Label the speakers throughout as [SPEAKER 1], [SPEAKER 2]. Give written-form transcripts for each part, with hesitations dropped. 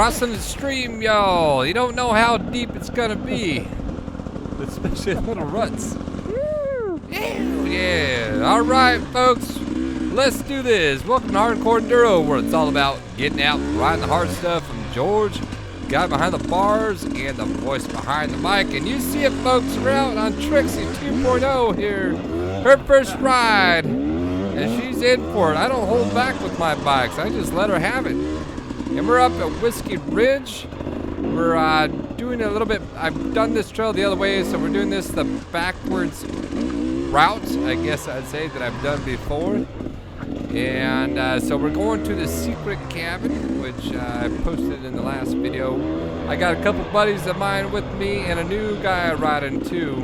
[SPEAKER 1] crossing the stream, y'all. You don't know how deep it's gonna be, especially in little ruts. Yeah. All right, folks. Let's do this. Welcome to Hardcore Enduro, where it's all about getting out and riding the hard stuff. From George, the guy behind the bars, and the voice behind the mic. And you see it, folks. We're out on Trixie 2.0 here. Her first ride, and she's in for it. I don't hold back with my bikes. I just let her have it. And we're up at Whiskey Ridge. We're doing a little bit. I've done this trail the other way, so we're doing this the backwards route, I guess I'd say, that I've done before. And so we're going to the secret cabin, which I posted in the last video. I got a couple buddies of mine with me and a new guy riding too.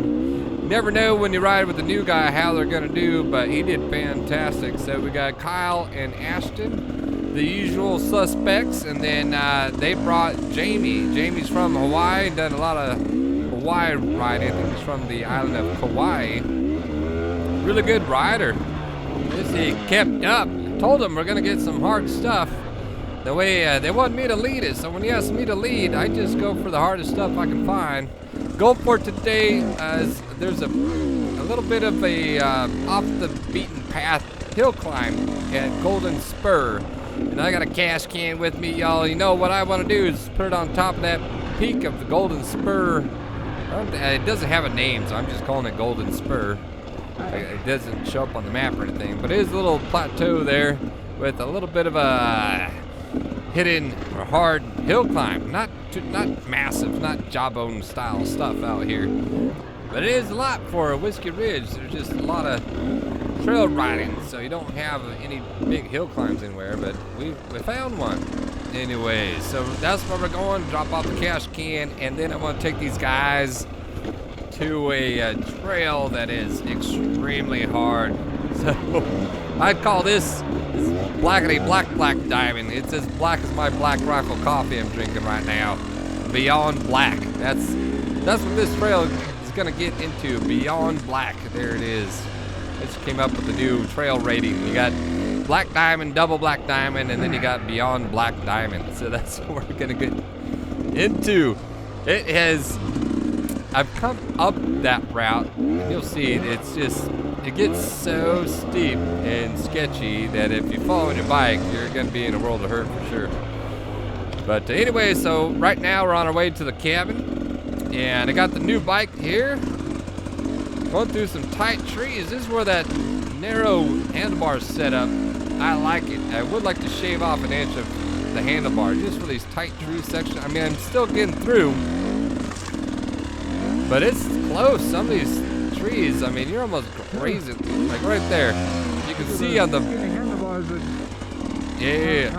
[SPEAKER 1] Never know when you ride with a new guy how they're gonna do, but he did fantastic. So we got Kyle and Ashton, the usual suspects, and then they brought Jamie. Jamie's from Hawaii, done a lot of Hawaii riding. I think he's from the island of Kauai. Really good rider. He kept up. Told him we're gonna get some hard stuff. The way they want me to lead it, so when he asks me to lead, I just go for the hardest stuff I can find. Goal for today is there's a little bit of a off the beaten path hill climb at Golden Spur, and I got a cash can with me, y'all. You know what I want to do is put it on top of that peak of the Golden Spur. It doesn't have a name, so I'm just calling it Golden Spur. It doesn't show up on the map or anything, but it is a little plateau there with a little bit of a hidden or hard hill climb. Not massive, not jawbone style stuff out here, but it is a lot for a Whiskey Ridge. There's just a lot of trail riding, so you don't have any big hill climbs anywhere, but we found one anyway. So that's where we're going. Drop off the cash can, and then I want to take these guys to a trail that is extremely hard. So I'd call this blackety black diamond. It's as black as my Black Rifle coffee I'm drinking right now. Beyond black. That's what this trail is gonna get into. Beyond black. There it is. It just came up with the new trail rating. You got black diamond, double black diamond, and then you got beyond black diamond. So that's what we're gonna get into. It has. I've come up that route, and you'll see it gets so steep and sketchy that if you fall on your bike, you're going to be in a world of hurt for sure. But anyway, so right now we're on our way to the cabin, and I got the new bike here. Going through some tight trees. This is where that narrow handlebar's set up. I like it. I would like to shave off an inch of the handlebar just for these tight tree sections. I mean, I'm still getting through, but it's close. Some of these trees, I mean, you're almost grazing, like right there. You can see on the, yeah,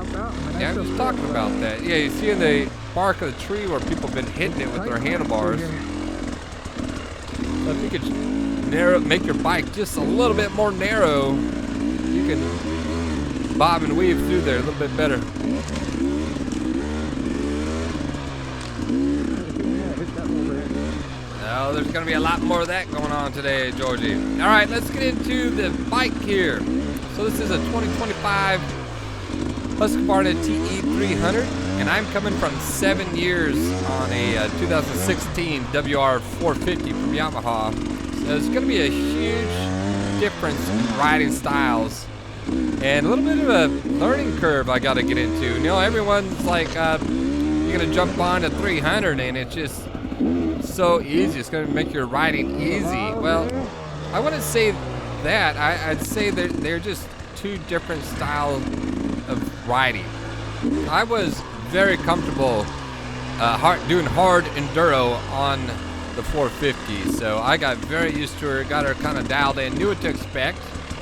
[SPEAKER 1] I'm just talking about that. Yeah, you see in the bark of the tree where people have been hitting it with their handlebars. So if you could make your bike just a little bit more narrow, you can bob and weave through there a little bit better. Oh, there's going to be a lot more of that going on today, Georgie. All right, let's get into the bike here. So this is a 2025 Husqvarna TE300, and I'm coming from 7 years on a 2016 WR450 from Yamaha. So it's going to be a huge difference in riding styles and a little bit of a learning curve I got to get into. You know, everyone's like, you're going to jump on a 300 and it's just so easy. It's going to make your riding easy. Well, I wouldn't say that. I'd say that they're just two different styles of riding. I was very comfortable doing hard enduro on the 450, so I got very used to her, got her kind of dialed in, knew what to expect.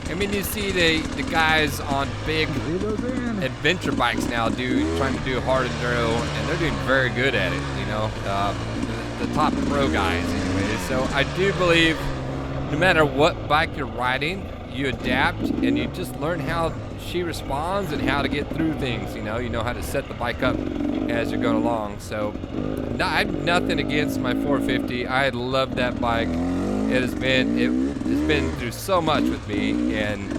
[SPEAKER 1] I mean, you see the guys on big adventure bikes now trying to do hard enduro, and they're doing very good at it, you know, the top pro guys anyway. So I do believe no matter what bike you're riding, you adapt and you just learn how she responds and how to get through things. You know how to set the bike up as you're going along. So I have nothing against my 450. I love that bike. It's been through so much with me, and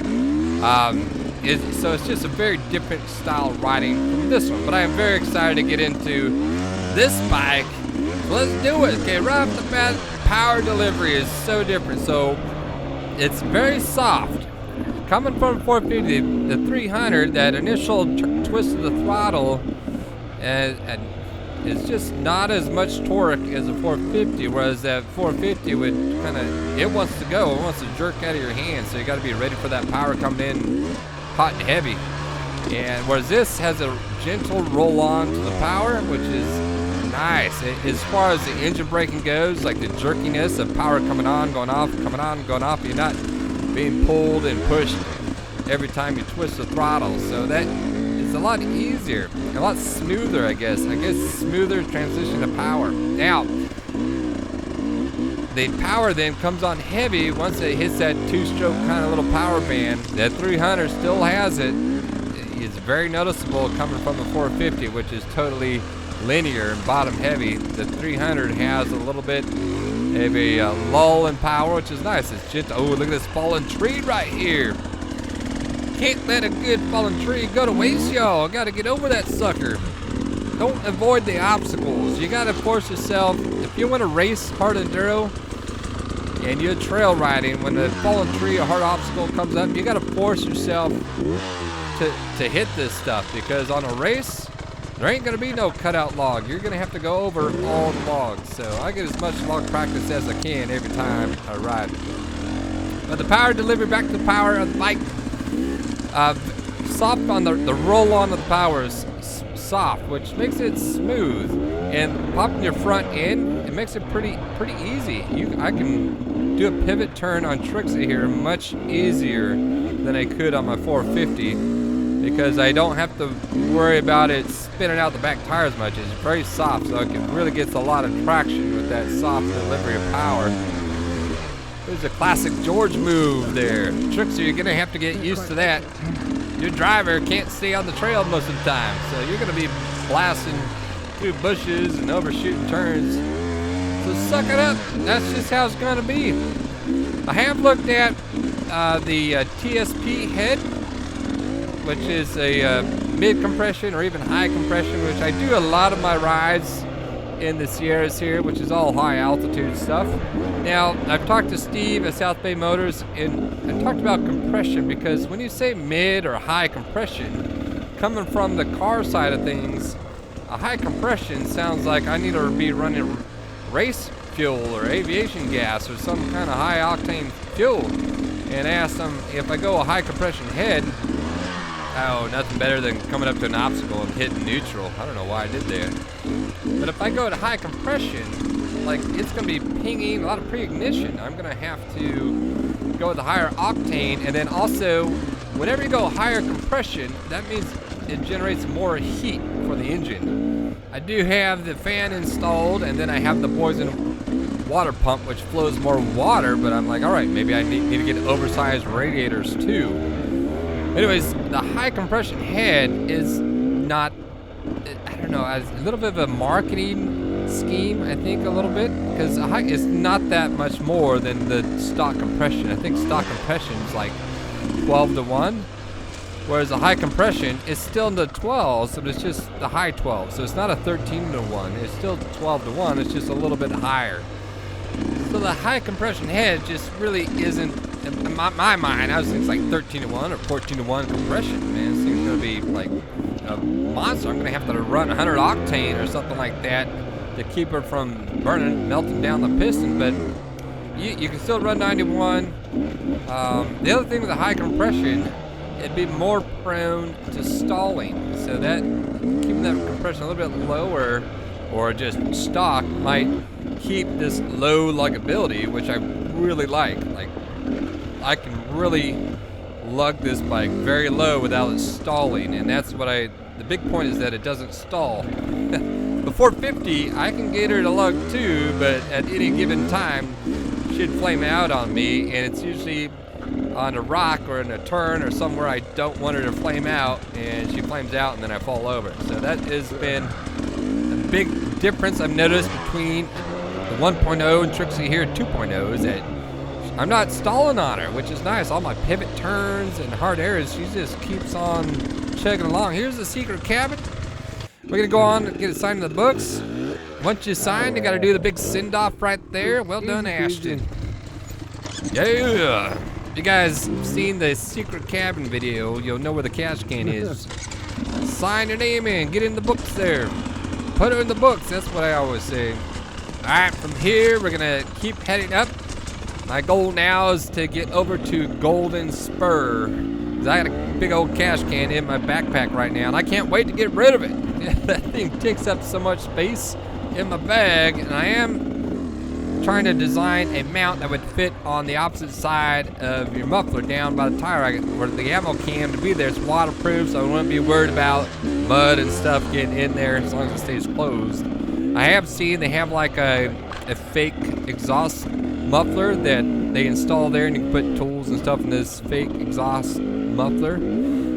[SPEAKER 1] So it's just a very different style riding from this one. But I am very excited to get into this bike. So let's do it. Okay, right off the bat, power delivery is so different. So it's very soft. Coming from 450, the 300, that initial twist of the throttle is just not as much torque as a 450, whereas that 450 would it wants to go, it wants to jerk out of your hand, so you got to be ready for that power coming in hot and heavy. And whereas this has a gentle roll on to the power, which is nice. As far as the engine braking goes, like the jerkiness of power coming on, going off, coming on, going off, you're not being pulled and pushed every time you twist the throttle. So that is a lot easier, a lot smoother, I guess. Smoother transition to power. Now, the power then comes on heavy once it hits that two-stroke kind of little power band. That 300 still has it. It's very noticeable coming from the 450, which is totally linear and bottom heavy. The 300 has a little bit of a lull in power, which is nice. It's gentle. Oh, look at this fallen tree right here. Can't let a good fallen tree go to waste, y'all. Gotta get over that sucker. Don't avoid the obstacles. You gotta force yourself. If you want to race hard enduro and you're trail riding, when the fallen tree or hard obstacle comes up, you gotta force yourself to hit this stuff, because on a race, there ain't gonna be no cutout log. You're gonna have to go over all the logs. So I get as much log practice as I can every time I ride. But the power delivery, back to the power of the bike. Soft on the roll on of the power is soft, which makes it smooth. And popping your front end, it makes it pretty easy. I can do a pivot turn on Trixie here much easier than I could on my 450, because I don't have to worry about it spinning out the back tires much. It's very soft, so it really gets a lot of traction with that soft delivery of power. There's a classic George move there. Trixie, you're gonna have to get used to that. Your driver can't stay on the trail most of the time, so you're gonna be blasting through bushes and overshooting turns. So suck it up. That's just how it's gonna be. I have looked at the TSP head, which is a mid compression or even high compression, which I do a lot of my rides in the Sierras here, which is all high altitude stuff. Now, I've talked to Steve at South Bay Motors, and I talked about compression, because when you say mid or high compression, coming from the car side of things, a high compression sounds like I need to be running race fuel or aviation gas or some kind of high octane fuel. And I asked them, if I go a high compression head, oh, nothing better than coming up to an obstacle and hitting neutral. I don't know why I did that. But if I go to high compression, like, it's going to be pinging, a lot of pre-ignition. I'm going to have to go with the higher octane. And then also, whenever you go higher compression, that means it generates more heat for the engine. I do have the fan installed, and then I have the Poison water pump, which flows more water, but I'm like, all right, maybe I need to get oversized radiators too. Anyways, the high compression head is not, I don't know, a little bit of a marketing scheme, I think, a little bit, because it's not that much more than the stock compression. I think stock compression is like 12 to 1, whereas the high compression is still in the 12s, but it's just the high 12. So it's not a 13 to 1, it's still 12 to 1, it's just a little bit higher. So the high compression head just really isn't, in my mind, I was thinking it's like 13 to 1 or 14 to 1 compression. Man, this thing's gonna be like a monster. I'm gonna have to run 100 octane or something like that to keep her from melting down the piston. But you can still run 91. The other thing with the high compression, it'd be more prone to stalling. So that keeping that compression a little bit lower or just stock might keep this low luggability, which I really like. Like, I can really lug this bike very low without it stalling, and that's what the big point is, that it doesn't stall. The 450, I can get her to lug too, but at any given time, she'd flame out on me, and it's usually on a rock or in a turn or somewhere I don't want her to flame out, and she flames out and then I fall over. So that has been a big difference I've noticed between the 1.0 and Trixie here 2.0, is that I'm not stalling on her, which is nice. All my pivot turns and hard areas, she just keeps on chugging along. Here's the secret cabin. We're gonna go on and get it signed in the books. Once you sign, you gotta do the big send-off right there. Well done, Ashton. Yeah. If you guys have seen the secret cabin video, you'll know where the cash can is. Sign your name in, get in the books there. Put it in the books, that's what I always say. All right, from here, we're gonna keep heading up. My goal now is to get over to Golden Spur. 'Cause I got a big old cash can in my backpack right now, and I can't wait to get rid of it. That thing takes up so much space in my bag, and I am trying to design a mount that would fit on the opposite side of your muffler down by the tire racket where the ammo can to be there. It's waterproof, so I wouldn't be worried about mud and stuff getting in there as long as it stays closed. I have seen they have like a fake exhaust muffler that they install there, and you can put tools and stuff in this fake exhaust muffler.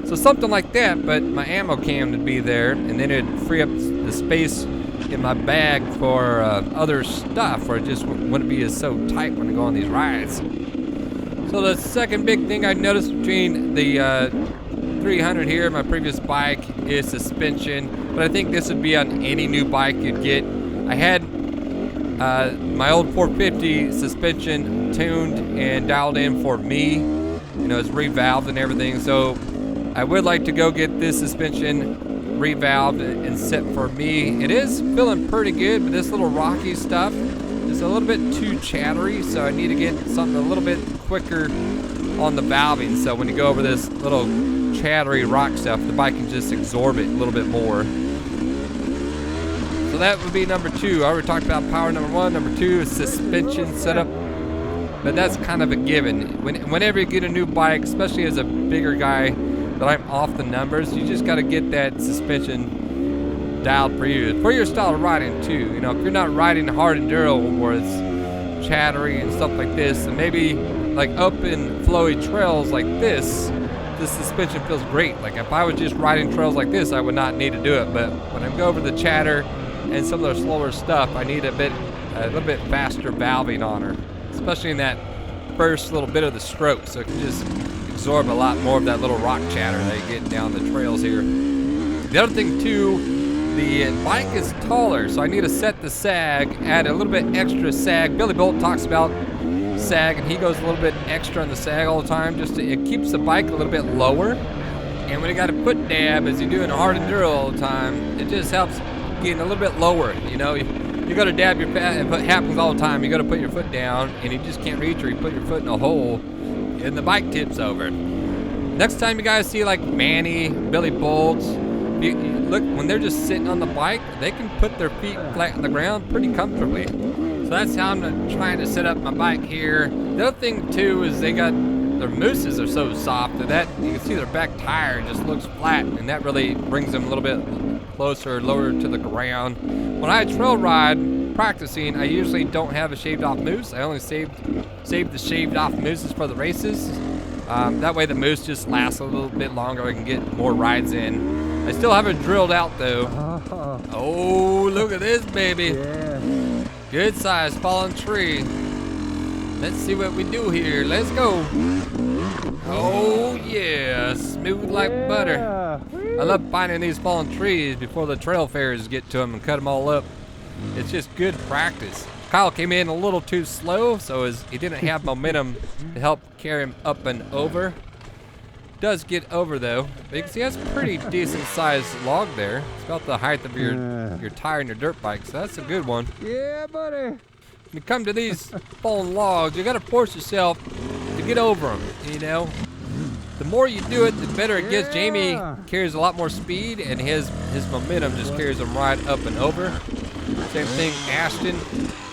[SPEAKER 1] So something like that, but my ammo can would be there, and then it'd free up the space in my bag for other stuff, where it just wouldn't be as so tight when I go on these rides. So the second big thing I noticed between the 300 here, my previous bike, is suspension, but I think this would be on any new bike you'd get. I had my old 450 suspension tuned and dialed in for me. You know, it's revalved and everything, so I would like to go get this suspension revalved and set for me. It is feeling pretty good, but this little rocky stuff is a little bit too chattery, so I need to get something a little bit quicker on the valving, so when you go over this little chattery rock stuff, the bike can just absorb it a little bit more. So that would be number 2. I already talked about power number 1. Number 2 is suspension setup, but that's kind of a given. Whenever you get a new bike, especially as a bigger guy that I'm off the numbers, you just got to get that suspension dialed for you, for your style of riding too. You know, if you're not riding hard enduro where it's chattery and stuff like this, and maybe like open flowy trails like this, the suspension feels great. Like if I was just riding trails like this, I would not need to do it. But when I go over the chatter and some of the slower stuff, I need a little bit faster valving on her, especially in that first little bit of the stroke, so it can just absorb a lot more of that little rock chatter that you get down the trails here. The other thing too, the bike is taller, so I need to set the sag, add a little bit extra sag. Billy Bolt talks about sag, and he goes a little bit extra on the sag all the time, it keeps the bike a little bit lower. And when you got a foot dab, as you do in a hard enduro all the time, it just helps getting a little bit lower. You know, you got to dab your foot. It happens all the time. You got to put your foot down, and you just can't reach, or you put your foot in a hole, and the bike tips over. Next time you guys see like Manny, Billy Bolts, you look, when they're just sitting on the bike, they can put their feet flat on the ground pretty comfortably. So that's how I'm trying to set up my bike here. The other thing too is their mooses are so soft that you can see their back tire just looks flat, and that really brings them a little bit closer, lower to the ground. When I trail ride practicing, I usually don't have a shaved off moose. I only save the shaved off mooses for the races. That way the moose just lasts a little bit longer. I can get more rides in. I still haven't drilled out though. Oh, look at this baby.
[SPEAKER 2] Yeah.
[SPEAKER 1] Good size fallen tree. Let's see what we do here. Let's go. Oh yeah, smooth like butter. I love finding these fallen trees before the trail fairs get to them and cut them all up. It's just good practice. Kyle came in a little too slow, so he didn't have momentum to help carry him up and over. Does get over though. But you can see that's a pretty decent sized log there. It's about the height of your tire and your dirt bike, so that's a good one.
[SPEAKER 2] Yeah, buddy.
[SPEAKER 1] When you come to these fallen logs, you gotta force yourself to get over them, you know? The more you do it, the better it gets. Jamie carries a lot more speed, and his momentum just carries him right up and over. Same thing, Ashton.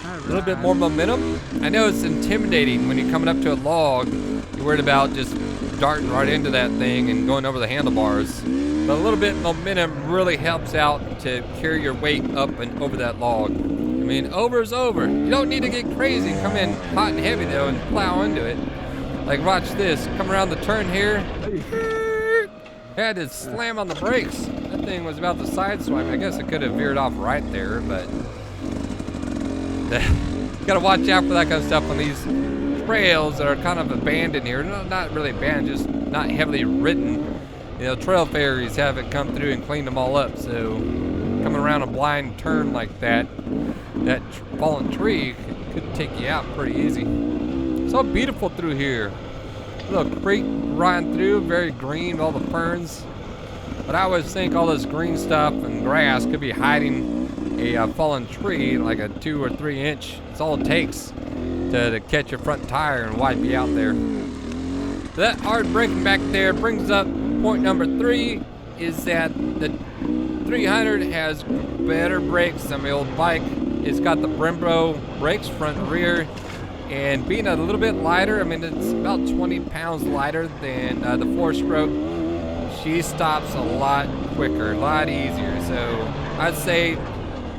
[SPEAKER 1] A little bit more momentum. I know it's intimidating when you're coming up to a log. You're worried about just darting right into that thing and going over the handlebars. But a little bit of momentum really helps out to carry your weight up and over that log. I mean, over is over. You don't need to get crazy and come in hot and heavy though and plow into it. Like watch this, come around the turn here. Had to slam on the brakes. That thing was about to sideswipe. I guess it could have veered off right there, but you gotta watch out for that kind of stuff on these trails that are kind of abandoned here. Not really abandoned, just not heavily ridden. You know, trail fairies haven't come through and cleaned them all up. So coming around a blind turn like that fallen tree could take you out pretty easy. So beautiful through here. Little creek running through, very green, all the ferns. But I always think all this green stuff and grass could be hiding a fallen tree, like a 2 or 3 inch. It's all it takes to catch your front tire and wipe you out there. So that hard braking back there brings up point number 3, is that the 300 has better brakes than my old bike. It's got the Brembo brakes, front and rear, and being a little bit lighter, I mean, it's about 20 pounds lighter than the 4-stroke. She stops a lot quicker, a lot easier. So I'd say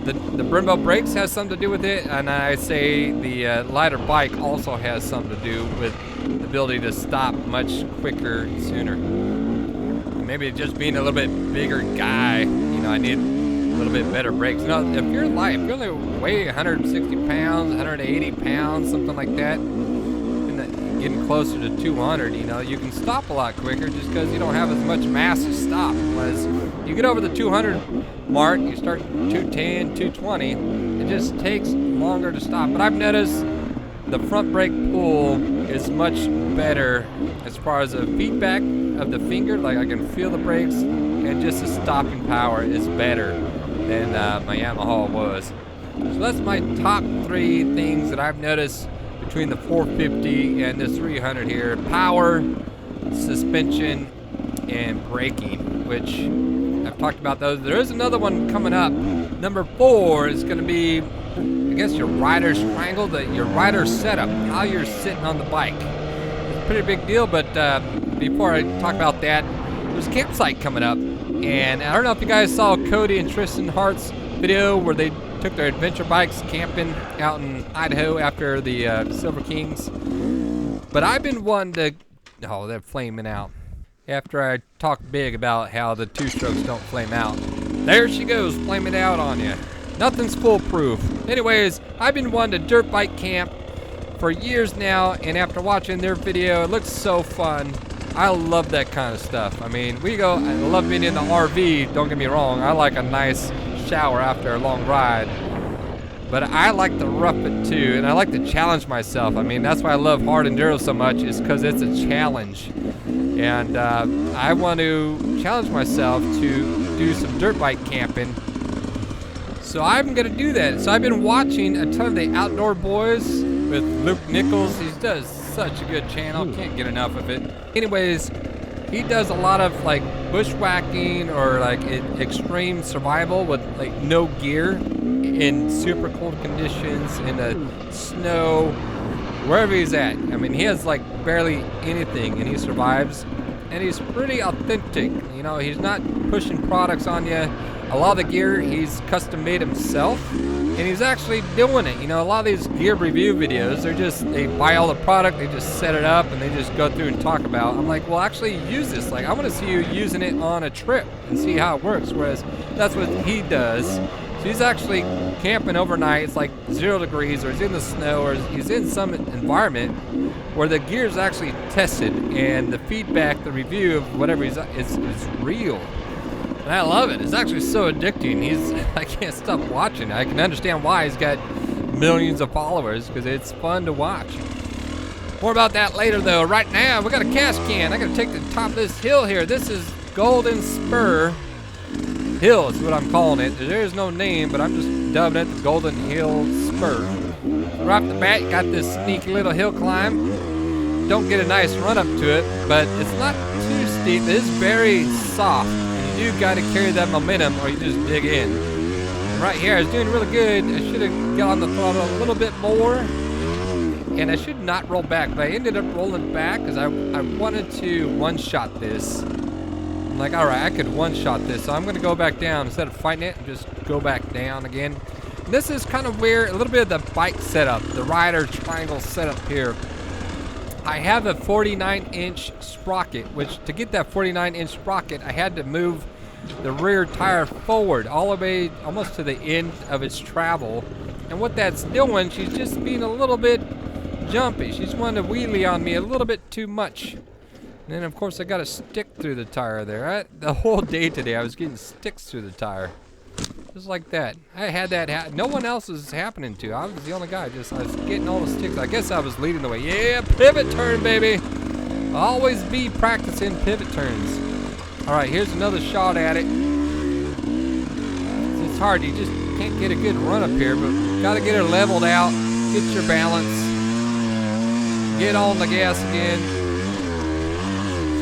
[SPEAKER 1] the Brembo brakes has something to do with it, and I say the lighter bike also has something to do with the ability to stop much quicker and sooner. Maybe just being a little bit bigger guy, you know, I need a little bit better brakes. You know, if you're light, if you only weigh 160 pounds, 180 pounds, something like that, and getting closer to 200, you know, you can stop a lot quicker just because you don't have as much mass to stop. Whereas you get over the 200 mark, you start 210, 220, it just takes longer to stop. But I've noticed the front brake pull is much better as far as the feedback of the finger. Like, I can feel the brakes, and just the stopping power is better than my Yamaha was. So that's my top 3 things that I've noticed between the 450 and this 300 here: power, suspension, and braking, which I've talked about those. There is another one coming up. Number 4 is going to be, I guess, your rider's triangle, your rider setup, how you're sitting on the bike. It's a pretty big deal, but before I talk about that, there's a campsite coming up. And I don't know if you guys saw Cody and Tristan Hart's video where they took their adventure bikes camping out in Idaho after the Silver Kings. But I've been wanting to... Oh, they're flaming out. After I talked big about how the 2-strokes don't flame out. There she goes, flaming out on you. Nothing's foolproof. Anyways, I've been wanting to dirt bike camp for years now, and after watching their video, it looks so fun. I love that kind of stuff. I mean, I love being in the RV, don't get me wrong. I like a nice shower after a long ride. But I like to rough it too, and I like to challenge myself. I mean, that's why I love hard enduro so much, is because it's a challenge. And I want to challenge myself to do some dirt bike camping. So I'm gonna do that. So I've been watching a ton of the Outdoor Boys with Luke Nichols. He does such a good channel, can't get enough of it. Anyways, he does a lot of like bushwhacking or like extreme survival with like no gear in super cold conditions, in the snow, wherever he's at. I mean, he has like barely anything and he survives, and he's pretty authentic. You know, he's not pushing products on you. A lot of the gear he's custom made himself, and he's actually doing it. You know, a lot of these gear review videos, they buy all the product, they just set it up, and they just go through and talk about. I'm like, well, actually use this. Like, I want to see you using it on a trip and see how it works. Whereas that's what he does. So he's actually camping overnight. It's like 0 degrees, or he's in the snow, or he's in some environment where the gear is actually tested, and the feedback, the review of whatever is real. And I love it. It's actually so addicting. I can't stop watching. I can understand why he's got millions of followers, because it's fun to watch. More about that later, though. Right now, we got a cash can. I got to take the top of this hill here. This is Golden Spur Hill is what I'm calling it. There is no name, but I'm just dubbing it the Golden Hill Spur. Right off the bat, you got this sneaky little hill climb. Don't get a nice run up to it, but it's not too steep. It is very soft. You got to carry that momentum, or you just dig in. And right here, I was doing really good. I should have got on the throttle a little bit more, and I should not roll back, but I ended up rolling back because I wanted to one-shot this. I'm like, all right, I could one-shot this, so I'm going to go back down instead of fighting it. Just go back down again. And this is kind of where a little bit of the bike setup, the rider triangle setup here. I have a 49-inch sprocket, which to get that 49-inch sprocket, I had to move the rear tire forward all the way almost to the end of its travel. And what that's doing, she's just being a little bit jumpy. She's wanting to wheelie on me a little bit too much. And then, of course, I got a stick through the tire there. The whole day today, I was getting sticks through the tire. Just like that. I had that no one else was happening to. I was the only guy. I was getting all the sticks. I guess I was leading the way. Yeah, pivot turn, baby. Always be practicing pivot turns. All right, here's another shot at it. It's hard. You just can't get a good run up here, but got to get her leveled out. Get your balance. Get on the gas again.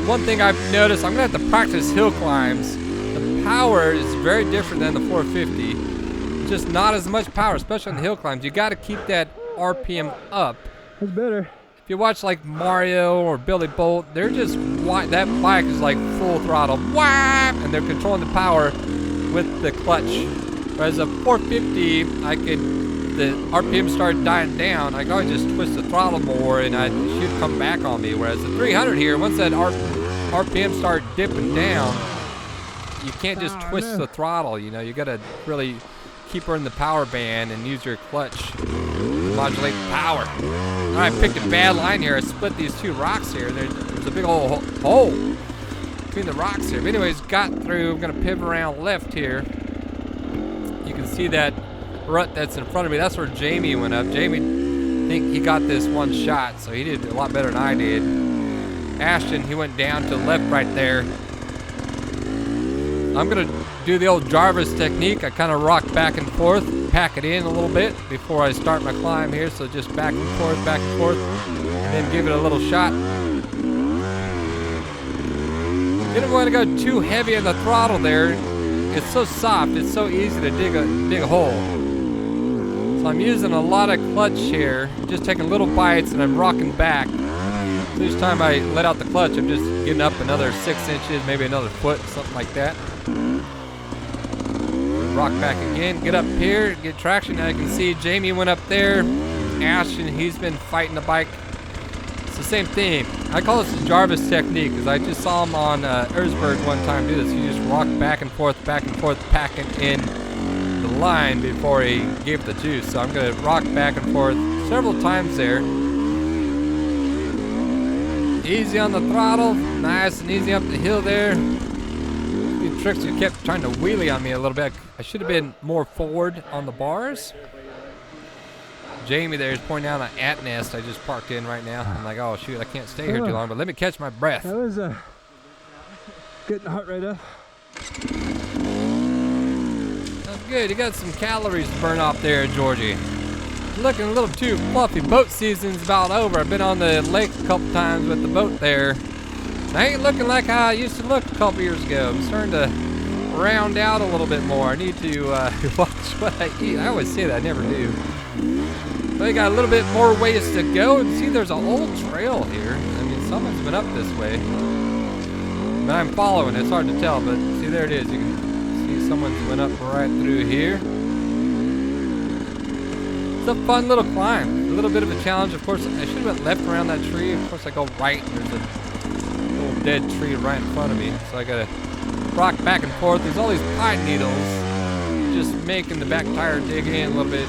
[SPEAKER 1] One thing I've noticed, I'm going to have to practice hill climbs. The power is very different than the 450. Just not as much power, especially on the hill climbs. You got to keep that RPM up.
[SPEAKER 2] That's better.
[SPEAKER 1] If you watch like Mario or Billy Bolt, they're just, that bike is like full throttle. Wham! And they're controlling the power with the clutch. Whereas a 450, the RPM started dying down, I could always just twist the throttle more and she'd come back on me. Whereas the 300 here, once that RPM started dipping down, you can't just twist the throttle, you know. You gotta really keep her in the power band and use your clutch to modulate the power. All right, picked a bad line here. I split these two rocks here. There's a big old hole between the rocks here. But anyways, got through. I'm gonna pivot around left here. You can see that rut that's in front of me. That's where Jamie went up. Jamie, I think he got this one shot, so he did a lot better than I did. Ashton, he went down to the left right there. I'm gonna do the old Jarvis technique. I kind of rock back and forth, pack it in a little bit before I start my climb here. So just back and forth, and then give it a little shot. Didn't want to go too heavy on the throttle there. It's so soft, it's so easy to dig a hole. So I'm using a lot of clutch here, just taking little bites and I'm rocking back. So each time I let out the clutch, I'm just getting up another 6 inches, maybe another foot, something like that. Rock back again, get up here, get traction. Now you can see Jamie went up there. Ashton, he's been fighting the bike. It's the same thing. I call this the Jarvis technique because I just saw him on Erzberg one time do this. He just rocked back and forth, packing in the line before he gave the juice. So I'm going to rock back and forth several times there. Easy on the throttle, nice and easy up the hill there. Trixie kept trying to wheelie on me a little bit. I should have been more forward on the bars. Jamie there is pointing out an ant nest I just parked in right now. I'm like, oh shoot, I can't stay here too long, but let me catch my breath.
[SPEAKER 2] That was getting the heart rate up.
[SPEAKER 1] That's good. You got some calories to burn off there, Georgie. Looking a little too fluffy. Boat season's about over. I've been on the lake a couple times with the boat there. I ain't looking like how I used to look a couple years ago. I'm starting to round out a little bit more. I need to watch what I eat. I always say that, I never do. But I got a little bit more ways to go. And see, there's an old trail here. I mean, someone's been up this way. But I'm following. It's hard to tell, but see, there it is. You can see someone's went up right through here. It's a fun little climb. A little bit of a challenge. Of course, I should have went left around that tree. Of course, I go right. There's a little dead tree right in front of me. So I got to rock back and forth. There's all these pine needles. Just making the back tire dig in a little bit.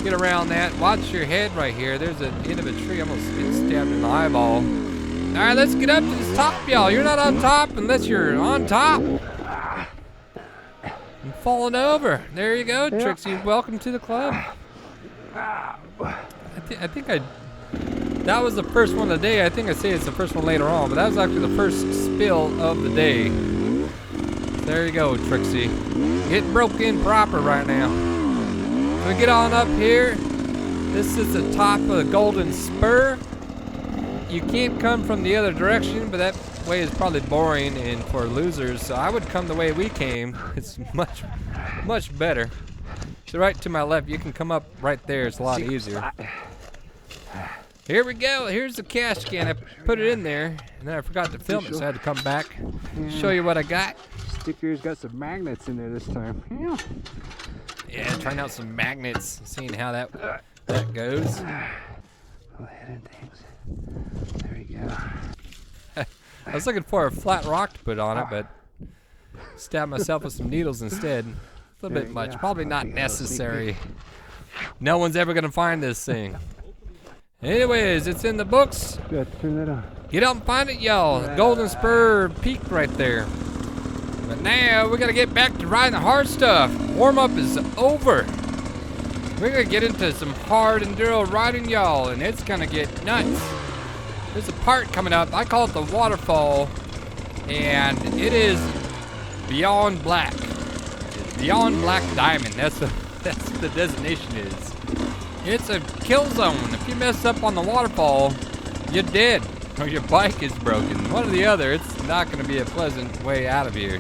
[SPEAKER 1] Get around that. Watch your head right here. There's an end of a tree. I almost get stabbed in the eyeball. All right, let's get up to this top, y'all. You're not on top unless you're on top. I'm falling over. There you go, Trixie. Welcome to the club. I think that was the first one of the day. I think I say it's the first one later on, but that was actually the first spill of the day. There you go, Trixie. Getting broke in proper right now. We get on up here. This is the top of the Golden Spur. You can't come from the other direction, but that way is probably boring and for losers. So I would come the way we came. It's much better. So right to my left, you can come up right there. It's a lot easier. Here we go. Here's the cash can. I put it in there, and then I forgot to film it, so I had to come back, show you what I got.
[SPEAKER 2] Sticker's got some magnets in there this time.
[SPEAKER 1] Yeah, trying out some magnets, seeing how that goes.
[SPEAKER 2] Oh, hidden things. There you go.
[SPEAKER 1] I was looking for a flat rock to put on it, but stabbed myself with some needles instead. A little bit much. Probably not necessary. No one's ever going to find this thing. Anyways, it's in the books.
[SPEAKER 2] Good, turn that on.
[SPEAKER 1] Get out and find it, y'all. Golden Spur Peak right there. But now we gotta get back to riding the hard stuff. Warm up is over. We're gonna get into some hard enduro riding, y'all, and it's gonna get nuts. There's a part coming up. I call it the waterfall, and it is beyond black. It's beyond black diamond. That's what the designation is. It's a kill zone. If you mess up on the waterfall, you're dead, or your bike is broken. One or the other. It's not gonna be a pleasant way out of here.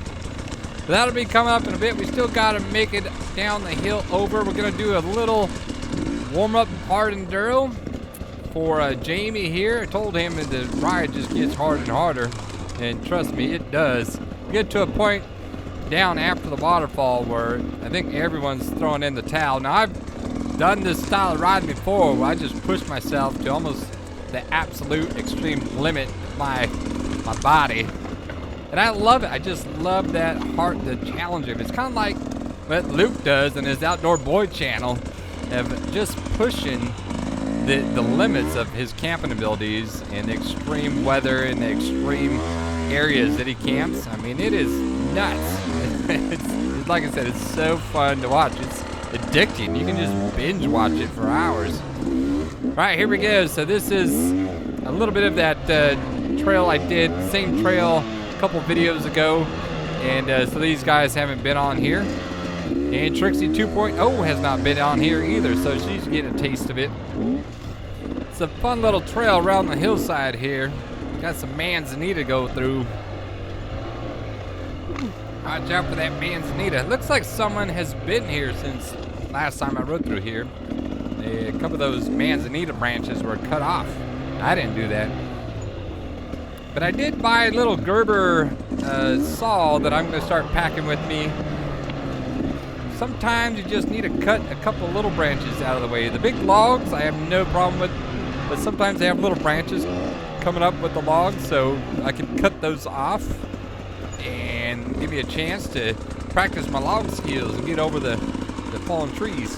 [SPEAKER 1] But that'll be coming up in a bit. We still gotta make it down the hill over. We're gonna do a little warm-up hard enduro for Jamie here. I told him that the ride just gets harder and harder, and trust me, it does. We get to a point down after the waterfall where I think everyone's throwing in the towel. Now, I've done this style of riding before where I just push myself to almost the absolute extreme limit of my body. And I love it. I just love that the challenge of it. It's kind of like what Luke does in his Outdoor Boy channel of just pushing the limits of his camping abilities in the extreme weather and the extreme areas that he camps. I mean, it is nuts. It's like I said, it's so fun to watch. It's addicting. You can just binge watch it for hours. All right, here we go. So this is a little bit of that trail I did, same trail a couple videos ago. And so these guys haven't been on here. And Trixie 2.0 has not been on here either, so she's getting a taste of it. It's a fun little trail around the hillside here. Got some manzanita to go through. Watch out for that manzanita. Looks like someone has been here since last time I rode through here. A couple of those manzanita branches were cut off. I didn't do that. But I did buy a little Gerber saw that I'm going to start packing with me. Sometimes you just need to cut a couple little branches out of the way. The big logs I have no problem with, but sometimes they have little branches coming up with the logs, so I can cut those off and give me a chance to practice my log skills and get over the fallen trees.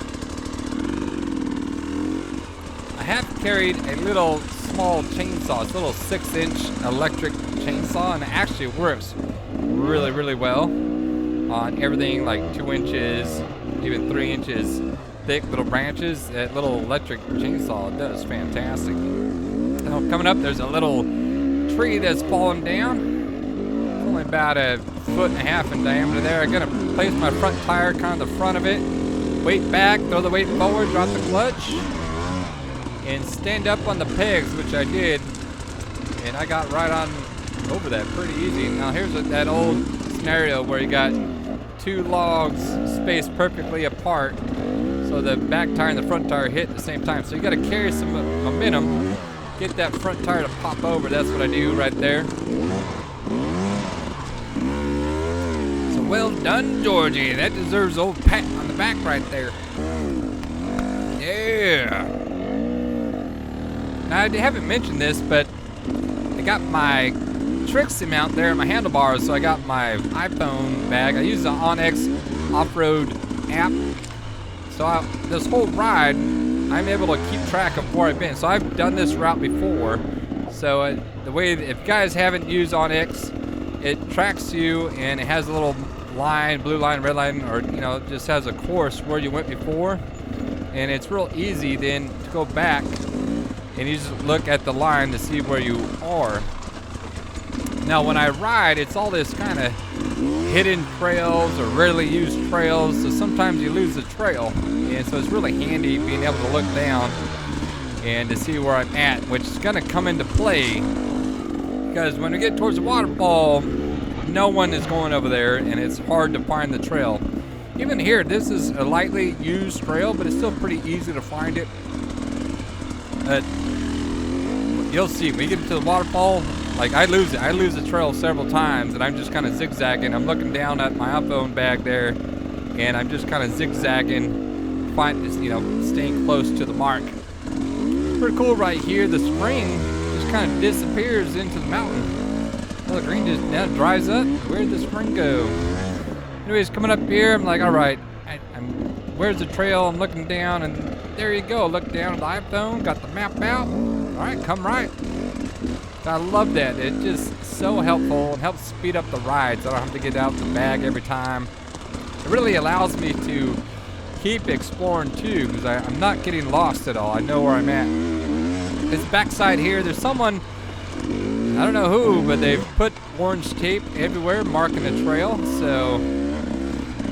[SPEAKER 1] I have carried a little small chainsaw. It's a little 6-inch electric chainsaw, and it actually works really, really well on everything like 2 inches, even 3 inches thick little branches. That little electric chainsaw does fantastic. Now, coming up, there's a little tree that's fallen down. It's only about 1.5 foot in diameter there. I'm gonna place my front tire kind of the front of it, weight back, throw the weight forward, drop the clutch, and stand up on the pegs, which I did, and I got right on over that pretty easy. Now here's that old scenario where you got 2 logs spaced perfectly apart, so the back tire and the front tire hit at the same time. So you got to carry some momentum, get that front tire to pop over. That's what I do right there. So well done, Georgie. That deserves an old pat on the back right there. Yeah. Now, I haven't mentioned this, but I got my Trixie mount there in my handlebars, so I got my iPhone bag. I use the Onyx off-road app. So this whole ride, I'm able to keep track of where I've been. So I've done this route before. So the way, if you guys haven't used Onyx, it tracks you and it has a little line, blue line, red line, or it just has a course where you went before. And it's real easy then to go back and you just look at the line to see where you are. Now when I ride, it's all this kind of hidden trails or rarely used trails, so sometimes you lose the trail. And so it's really handy being able to look down and to see where I'm at, which is going to come into play because when we get towards the waterfall, no one is going over there and it's hard to find the trail. Even here, this is a lightly used trail, but it's still pretty easy to find it. But you'll see, when you get to the waterfall, like I lose it. I lose the trail several times, and I'm just kind of zigzagging. I'm looking down at my iPhone bag there, and I'm just kind of zigzagging, staying close to the mark. Pretty cool right here. The spring just kind of disappears into the mountain. Well, the green just now dries up. Where'd the spring go? Anyways, coming up here, I'm like, all right, where's the trail? I'm looking down, and there you go. Look down at the iPhone, got the map out. All right, come right. I love that. It's just so helpful and helps speed up the rides. I don't have to get out the bag every time. It really allows me to keep exploring too, because I'm not getting lost at all. I know where I'm at. This backside here, there's someone, I don't know who, but they've put orange tape everywhere marking the trail, so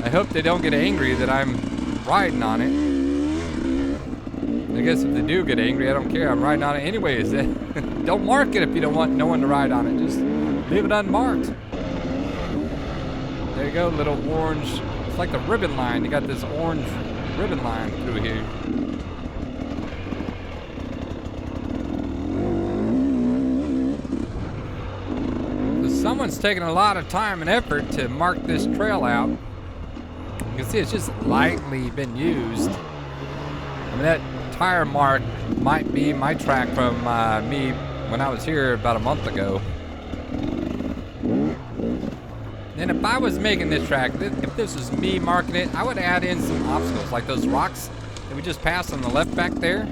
[SPEAKER 1] I hope they don't get angry that I'm riding on it. I guess if they do get angry, I don't care. I'm riding on it anyways. Don't mark it if you don't want no one to ride on it. Just leave it unmarked. There you go, little orange. It's like the ribbon line. You got this orange ribbon line through here. Someone's taking a lot of time and effort to mark this trail out. You can see it's just lightly been used. I mean, that tire mark might be my track from me when I was here about a month ago. And if I was making this track, if this was me marking it, I would add in some obstacles like those rocks that we just passed on the left back there.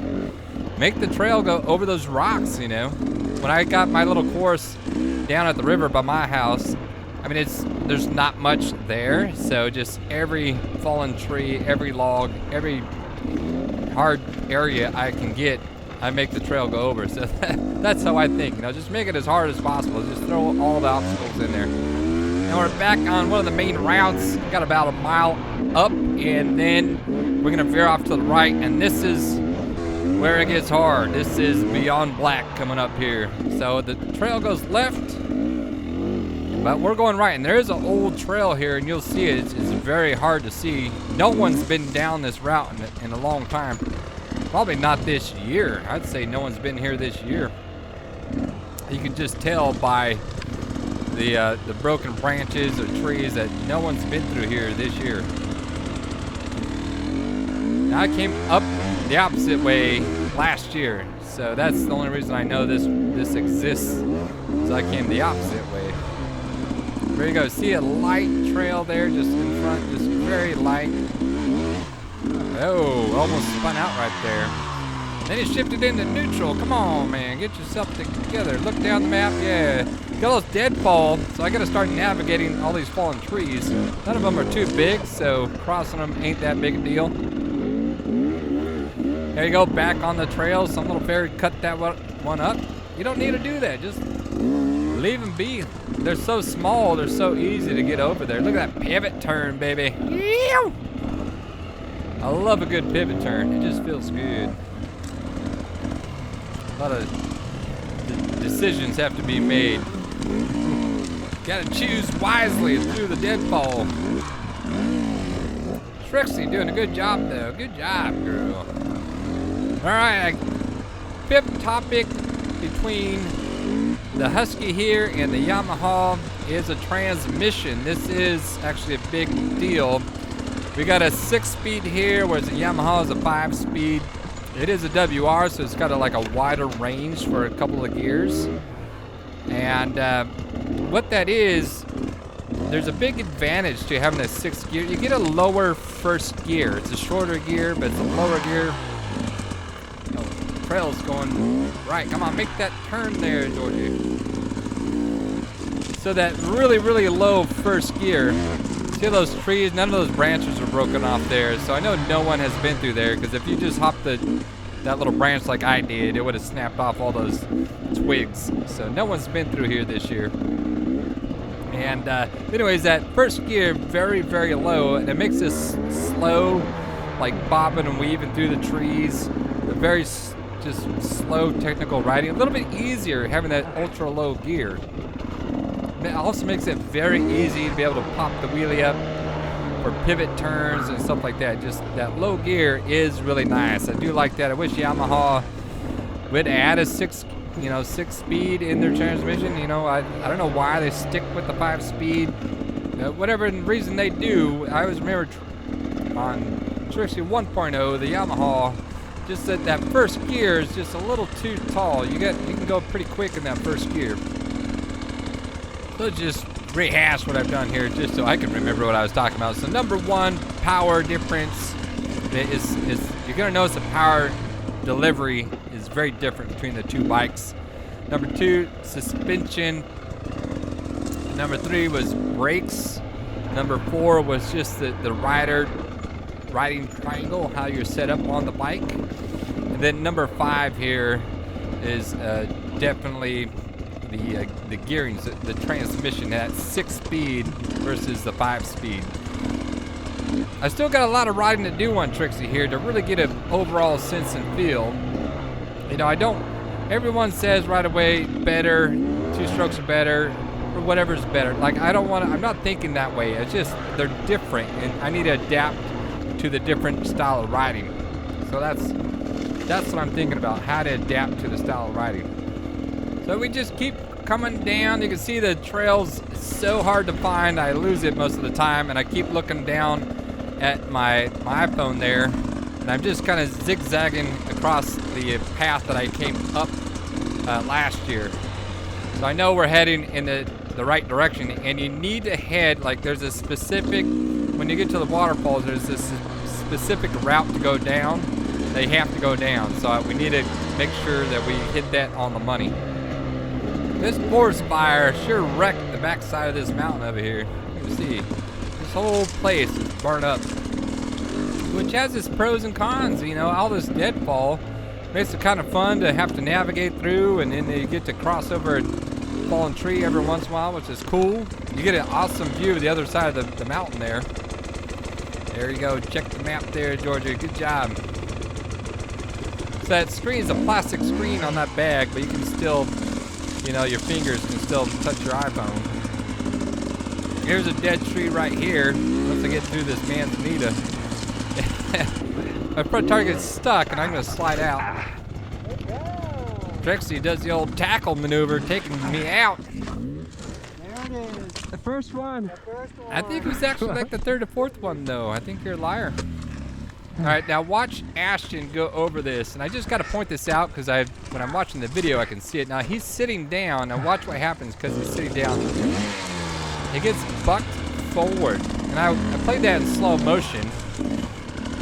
[SPEAKER 1] Make the trail go over those rocks, you know. When I got my little course down at the river by my house, I mean, there's not much there, so just every fallen tree, every log, every hard area I can get, I make the trail go over. So that's how I think, you know, just make it as hard as possible. Just throw all the obstacles in there. And we're back on one of the main routes. Got about a mile up, and then we're gonna veer off to the right, and this is where it gets hard. This is Beyond Black coming up here. So the trail goes left, but we're going right, and there is an old trail here, and you'll see it. It's very hard to see. No one's been down this route in a long time. Probably not this year. I'd say no one's been here this year. You can just tell by the broken branches or trees that no one's been through here this year. Now, I came up the opposite way last year, so that's the only reason I know this exists, is I came the opposite way. There you go. See a light trail there just in front, just very light. Oh, almost spun out right there. Then it shifted into neutral. Come on, man, get yourself together. Look down the map. Yeah, got those deadfall, so I got to start navigating all these fallen trees. None of them are too big, so crossing them ain't that big a deal. There you go, back on the trail. Some little fairy cut that one up. You don't need to do that. Just leave them be. They're so small. They're so easy to get over there. Look at that pivot turn, baby. I love a good pivot turn. It just feels good. A lot of decisions have to be made. Gotta choose wisely through the deadfall. Trixie doing a good job, though. Good job, girl. All right, fifth topic between the Husky here and the Yamaha is a transmission. This is actually a big deal. We got a 6-speed here, whereas the Yamaha is a 5-speed. It is a WR, so it's got like a wider range for a couple of gears. And what that is, there's a big advantage to having a 6th gear. You get a lower first gear. It's a shorter gear, but it's a lower gear. Trail's going right. Come on, make that turn there, Georgie. So that really, really low first gear. See those trees? None of those branches are broken off there. So I know no one has been through there, because if you just hopped that little branch like I did, it would have snapped off all those twigs. So no one's been through here this year. And anyways, that first gear, very, very low, and it makes this slow, like bobbing and weaving through the trees. Very just slow technical riding. A little bit easier having that ultra low gear. It also makes it very easy to be able to pop the wheelie up for pivot turns and stuff like that. Just that low gear is really nice. I do like that. I wish Yamaha would add a 6 speed in their transmission. You know, I don't know why they stick with the 5-speed. Whatever reason they do, I always remember on Trixie 1.0, the Yamaha, just that first gear is just a little too tall. You can go pretty quick in that first gear. So just rehash what I've done here just so I can remember what I was talking about. So number one, power difference. You're gonna notice the power delivery is very different between the two bikes. Number 2, suspension. Number 3 was brakes. Number 4 was just the riding triangle, how you're set up on the bike. And then number 5 here is definitely the gearings, the transmission, that 6-speed versus the 5-speed. I still got a lot of riding to do on Trixie here to really get an overall sense and feel. You know, everyone says right away, better, 2 strokes are better, or whatever's better. Like, I'm not thinking that way. It's just, they're different, and I need to adapt to the different style of riding. So that's what I'm thinking about, how to adapt to the style of riding. So we just keep coming down. You can see the trail's so hard to find. I lose it most of the time, and I keep looking down at my iPhone there, and I'm just kind of zigzagging across the path that I came up last year. So I know we're heading in the right direction, and you need to head, like, there's a specific, when you get to the waterfalls, there's this specific route to go down. They have to go down, so we need to make sure that we hit that on the money. This forest fire sure wrecked the backside of this mountain over here. You can see this whole place is burned up, which has its pros and cons. You know, all this deadfall makes it kind of fun to have to navigate through, and then you get to cross over a fallen tree every once in a while, which is cool. You get an awesome view of the other side of the mountain there. There you go. Check the map there, Georgia. Good job. So that screen is a plastic screen on that bag, but you can still, you know, your fingers can still touch your iPhone. Here's a dead tree right here. Once I get through this manzanita, my front target's stuck, and I'm going to slide out. Trixie does the old tackle maneuver, taking me out.
[SPEAKER 2] There it is. The first one.
[SPEAKER 1] I think it was actually like the 3rd or 4th one, though. I think you're a liar. All right, now watch Ashton go over this, and I just got to point this out because when I'm watching the video, I can see it. Now he's sitting down. Now watch what happens because he's sitting down. He gets bucked forward, and I played that in slow motion.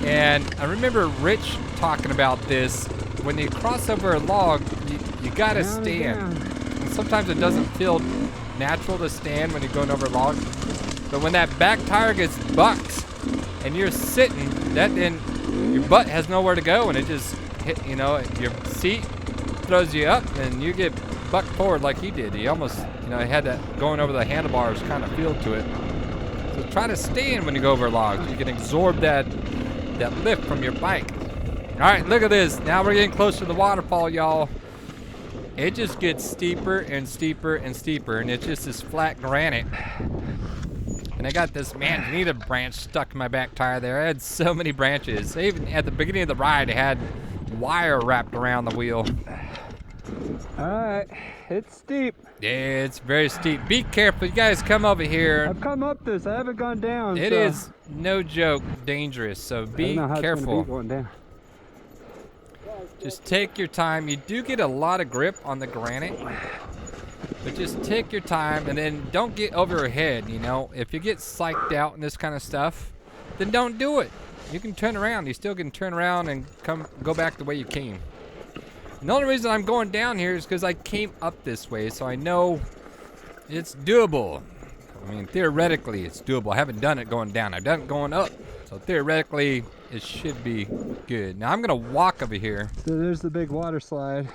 [SPEAKER 1] And I remember Rich talking about this. When you cross over a log, you got to stand. And sometimes it doesn't feel natural to stand when you're going over a log. But when that back tire gets bucked and you're sitting, then your butt has nowhere to go, and it just hit, you know, your seat throws you up, and you get bucked forward like he did. He almost, you know, had that going over the handlebars kind of feel to it. So try to stand when you go over logs. You can absorb that lift from your bike. All right, look at this. Now we're getting close to the waterfall, y'all. It just gets steeper and steeper and steeper, and it's just this flat granite. And I got this manzanita branch stuck in my back tire there. I had so many branches. Even at the beginning of the ride, I had wire wrapped around the wheel.
[SPEAKER 2] All right, it's steep.
[SPEAKER 1] Yeah, it's very steep. Be careful. You guys come over here.
[SPEAKER 2] I've come up this. I haven't gone down.
[SPEAKER 1] It is, no joke, dangerous. So be careful.
[SPEAKER 2] Be going down.
[SPEAKER 1] Just take your time. You do get a lot of grip on the granite, but just take your time, and then don't get over your head. You know, if you get psyched out and this kind of stuff, then don't do it. You can turn around. You still can turn around and go back the way you came. And the only reason I'm going down here is because I came up this way, so I know it's doable. I mean, theoretically, it's doable. I haven't done it going down. I've done it going up. So theoretically, it should be good. Now I'm gonna walk over here.
[SPEAKER 2] So there's the big water slide.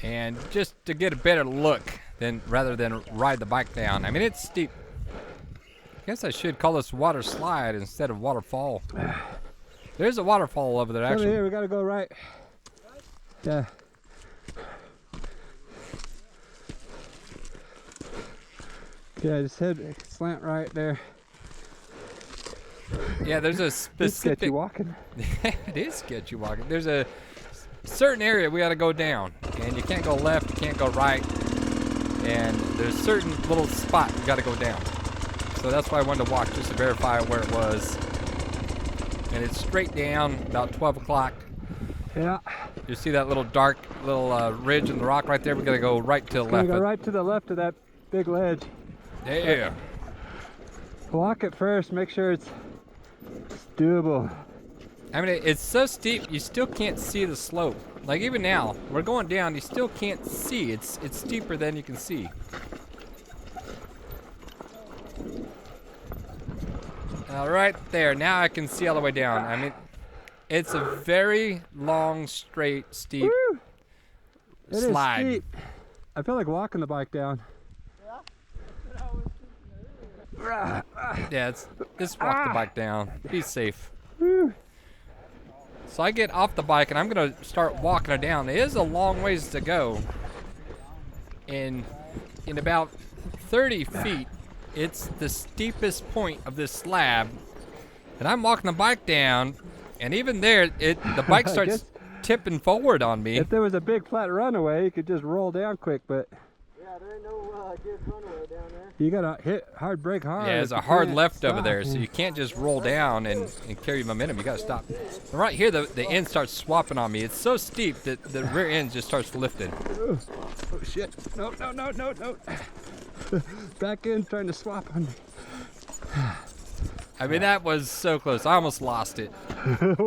[SPEAKER 1] And just to get a better look, rather than ride the bike down. I mean, it's steep. I guess I should call this water slide instead of waterfall. There's a waterfall over there, actually.
[SPEAKER 2] Over here, we gotta go right. Yeah. Yeah, just head slant right there.
[SPEAKER 1] Yeah, there's a specific.
[SPEAKER 2] It's sketchy walking.
[SPEAKER 1] It is sketchy walking. There's a certain area we got to go down, and you can't go left, you can't go right, and there's a certain little spot you got to go down. So that's why I wanted to walk just to verify where it was. And it's straight down about 12 o'clock.
[SPEAKER 2] Yeah.
[SPEAKER 1] You see that little dark little ridge in the rock right there? We got to go right to the left.
[SPEAKER 2] Go right to the left of that big ledge.
[SPEAKER 1] Yeah.
[SPEAKER 2] Walk it first. Make sure it's It's doable.
[SPEAKER 1] I mean, it's so steep, you still can't see the slope. Like even now, we're going down, you still can't see. It's steeper than you can see. All right there, now I can see all the way down. I mean, it's a very long, straight, steep slide.
[SPEAKER 2] It is steep. I feel like walking the bike down.
[SPEAKER 1] Yeah, just walk the bike down. Be safe.
[SPEAKER 2] Woo.
[SPEAKER 1] So I get off the bike and I'm gonna start walking it down. It is a long ways to go. In about 30 feet, it's the steepest point of this slab. And I'm walking the bike down, and even there, the bike starts tipping forward on me.
[SPEAKER 2] If there was a big flat runaway, you could just roll down quick, but
[SPEAKER 3] yeah, there ain't no good runaway down there.
[SPEAKER 2] you gotta hit hard, brake hard.
[SPEAKER 1] Yeah, there's a hard left over there, so you can't just roll down and carry momentum. You gotta stop. And right here, the end starts swapping on me. It's so steep that the rear end just starts lifting.
[SPEAKER 2] Oh shit! No! Back in, trying to swap on me.
[SPEAKER 1] I mean, that was so close. I almost lost it.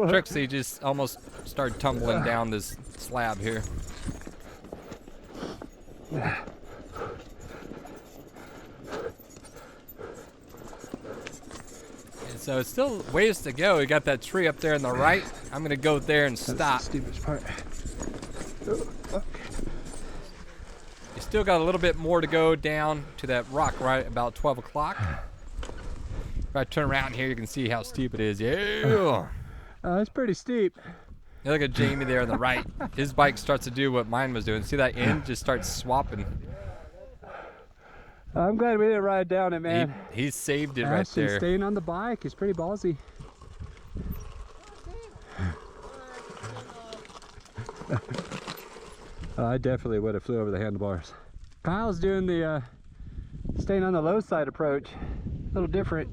[SPEAKER 1] Trixie just almost started tumbling down this slab here. And so it's still ways to go. We got that tree up there on the right. I'm gonna go there and stop.
[SPEAKER 2] That's the steepest part.
[SPEAKER 1] You still got a little bit more to go down to that rock right about 12 o'clock. If I turn around here, you can see how steep it is. Yeah.
[SPEAKER 2] It's pretty steep.
[SPEAKER 1] You look at Jamie there on the right. His bike starts to do what mine was doing. See that end just starts swapping.
[SPEAKER 2] I'm glad we didn't ride down it, man.
[SPEAKER 1] He saved it right
[SPEAKER 2] Ashton
[SPEAKER 1] there.
[SPEAKER 2] staying on the bike is pretty ballsy. I definitely would have flew over the handlebars. Kyle's doing the staying on the low side approach. A little different.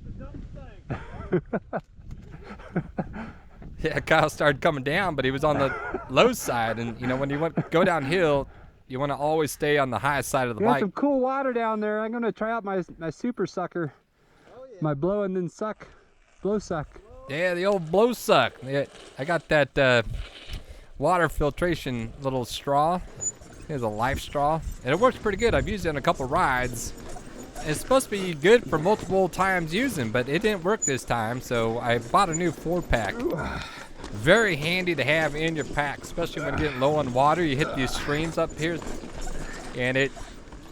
[SPEAKER 1] Yeah, Kyle started coming down, but he was on the low side. And, you know, when you go downhill, you want to always stay on the highest side of the
[SPEAKER 2] We got
[SPEAKER 1] bike.
[SPEAKER 2] some cool water down there. I'm going to try out my super sucker. My blow and then suck. Blow suck.
[SPEAKER 1] Yeah, the old blow suck. Yeah, I got that water filtration little straw. It's a Life straw, and it works pretty good. I've used it on a couple rides. It's supposed to be good for multiple times using, but it didn't work this time, so I bought a new 4-pack. Very handy to have in your pack, especially when getting low on water. You hit these streams up here, and it's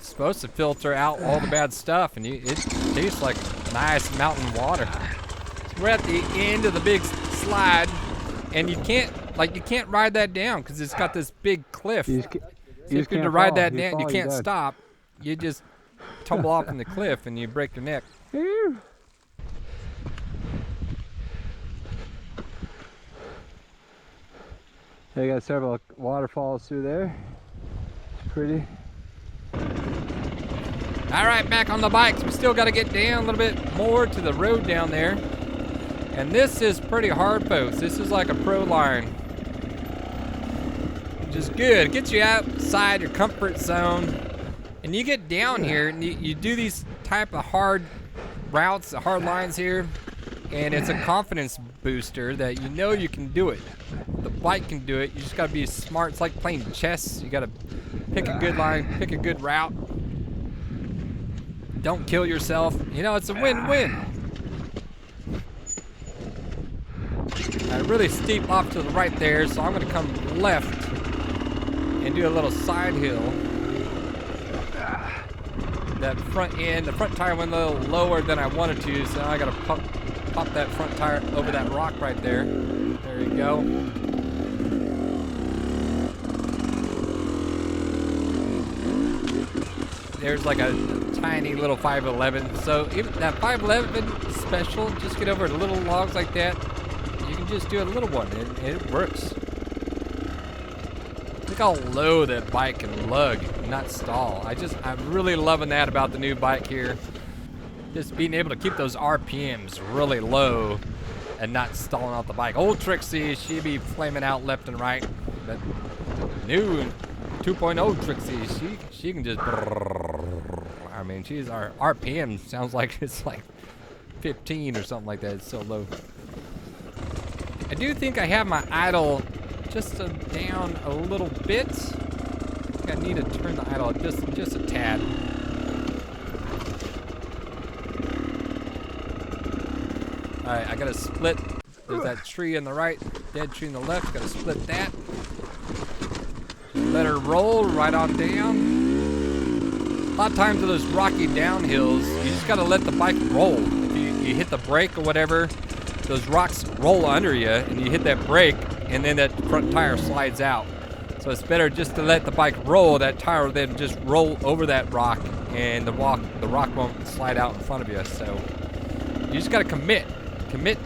[SPEAKER 1] supposed to filter out all the bad stuff, and it tastes like nice mountain water. So we're at the end of the big slide, and you can't ride that down because it's got this big cliff.
[SPEAKER 2] You
[SPEAKER 1] If you're to ride that down, you can't stop. You just tumble off from the cliff and you break your neck.
[SPEAKER 2] They got several waterfalls through there. It's pretty.
[SPEAKER 1] All right, back on the bikes. We still got to get down a little bit more to the road down there. And this is pretty hard, folks. This is like a pro line. Which is good. It gets you outside your comfort zone. And you get down here and you do these type of hard routes, the hard lines here. And it's a confidence booster that you know you can do it. The bike can do it. You just got to be smart. It's like playing chess. You got to pick a good line, pick a good route. Don't kill yourself. You know, it's a win-win. Really steep off to the right there, so I'm going to come left and do a little side hill. That front end, the front tire went a little lower than I wanted to, so I got to pop that front tire over that rock right there. There you go. There's like a tiny little 511. So even that 511 special, just get over the little logs like that. You can just do a little one, and it works. Look how low that bike can lug and not stall. I'm really loving that about the new bike here. Just being able to keep those RPMs really low and not stalling out the bike. Old Trixie, she'd be flaming out left and right. But new 2.0 Trixie, she can just, I mean, our RPM sounds like it's like 15 or something like that. It's so low. I do think I have my idle just down a little bit. I think I need to turn the idle just a tad. All right, I gotta split. There's that tree on the right, dead tree on the left. Gotta split that. Just let her roll right on down. A lot of times with those rocky downhills, you just gotta let the bike roll. If you hit the brake or whatever, those rocks roll under you, and you hit that brake, and then that front tire slides out. So it's better just to let the bike roll. That tire will then just roll over that rock, and the rock won't slide out in front of you. So you just gotta commit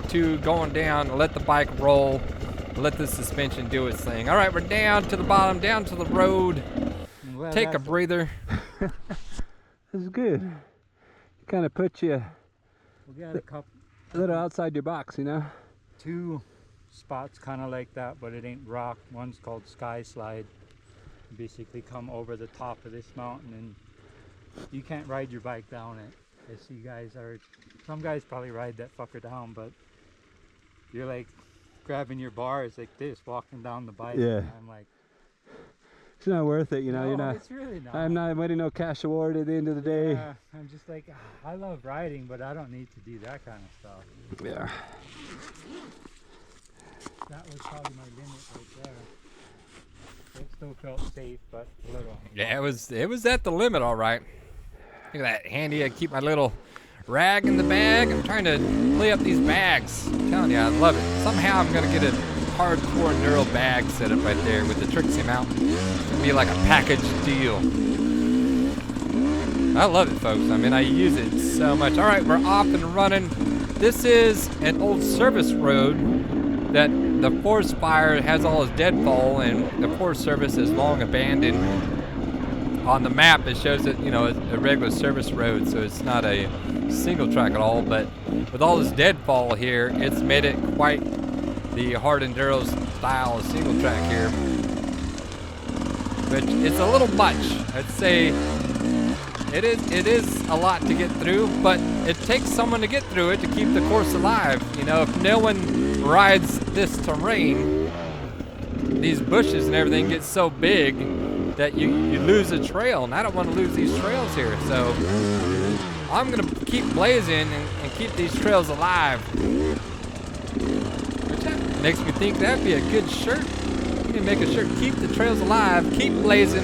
[SPEAKER 1] to going down, let the bike roll, let the suspension do its thing. All right, we're down to the bottom, down to the road.
[SPEAKER 4] Well,
[SPEAKER 1] Take a breather.
[SPEAKER 2] This is good. Kind of put you
[SPEAKER 4] we got
[SPEAKER 2] a little outside your box, you know?
[SPEAKER 4] two spots kind of like that, but it ain't rock. One's called Sky Slide. You basically come over the top of this mountain and you can't ride your bike down it. I see some guys probably ride that fucker down, but you're like grabbing your bars like this, walking down the bike.
[SPEAKER 2] Yeah.
[SPEAKER 4] And I'm like,
[SPEAKER 2] It's not worth it, you know.
[SPEAKER 4] no,
[SPEAKER 2] You're not.
[SPEAKER 4] it's really not.
[SPEAKER 2] I'm not winning no cash award at the end of the day.
[SPEAKER 4] Yeah, I'm just like, I love riding, but I don't need to do that kind of stuff.
[SPEAKER 2] Yeah.
[SPEAKER 4] That was probably my limit right there. It still felt safe, but a little.
[SPEAKER 1] Yeah, it was at the limit, all right. Look at that, handy. I keep my little rag in the bag. I'm trying to play up these bags. I'm telling you, I love it. Somehow I'm gonna get a hardcore enduro bag set up right there with the Trixie mount. It's gonna be like a package deal. I love it, folks. I mean, I use it so much. All right, we're off and running. This is an old service road that the forest fire has all its deadfall, and the Forest Service is long abandoned. On the map, it shows it, you know, a regular service road, so it's not a single track at all. But with all this deadfall here, it's made it quite the hard enduro style single track here, which it's a little much. I'd say it is a lot to get through, but it takes someone to get through it to keep the course alive. You know, if no one rides this terrain, these bushes and everything get so big that you lose a trail, and I don't want to lose these trails here. So I'm gonna keep blazing and keep these trails alive. Which that makes me think that'd be a good shirt. You can make a shirt, keep the trails alive, keep blazing,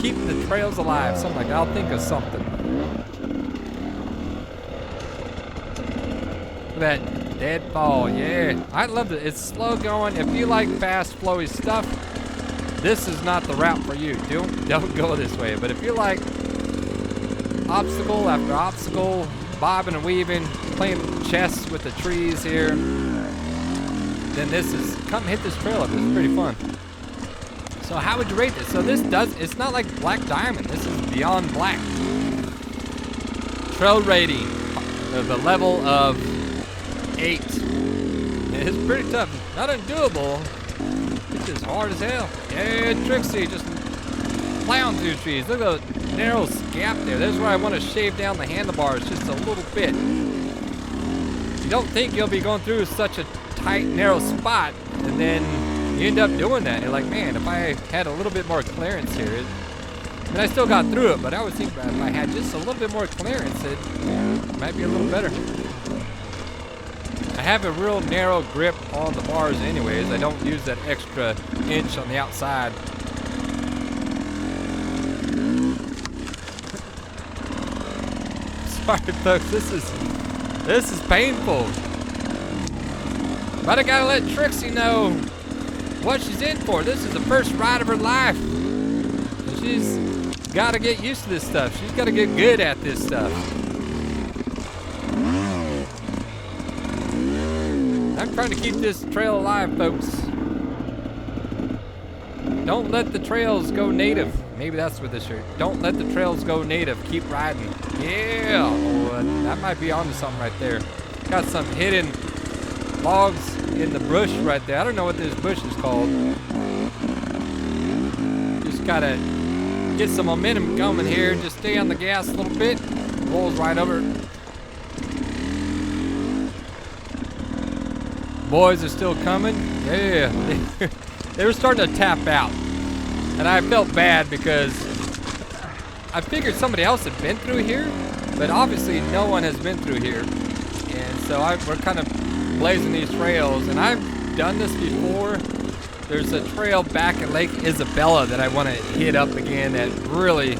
[SPEAKER 1] keep the trails alive. Something like that. I'll think of something. Look at that deadfall, yeah. I love it. It's slow going. If you like fast, flowy stuff, this is not the route for you. Don't go this way. But if you like obstacle after obstacle, bobbing and weaving, playing chess with the trees here, then come hit this trail up. It's pretty fun. So how would you rate this? So it's not like Black Diamond. This is beyond black. Trail rating of a level of 8. It's pretty tough. Not undoable. It's just hard as hell. Yeah, Trixie just plowing through trees. Look at the narrow gap there. That's where I want to shave down the handlebars just a little bit. You don't think you'll be going through such a tight, narrow spot, and then you end up doing that. You're like, man, if I had a little bit more clearance here, and I still got through it, but I always think that if I had just a little bit more clearance, it might be a little better. I have a real narrow grip on the bars anyways. I don't use that extra inch on the outside. Sorry folks, this is painful. But I gotta let Trixie know what she's in for. This is the first ride of her life. And she's gotta get used to this stuff. She's gotta get good at this stuff. I'm trying to keep this trail alive, folks. Don't let the trails go native. Maybe that's what this shirt. Don't let the trails go native. Keep riding. Yeah. Oh, that might be onto something right there. Got some hidden logs in the bush right there. I don't know what this bush is called. Just gotta get some momentum going here. Just stay on the gas a little bit. Rolls right over. Boys are still coming. Yeah, they were starting to tap out. And I felt bad because I figured somebody else had been through here, but obviously no one has been through here. And so we're kind of blazing these trails, and I've done this before. There's a trail back at Lake Isabella that I want to hit up again that really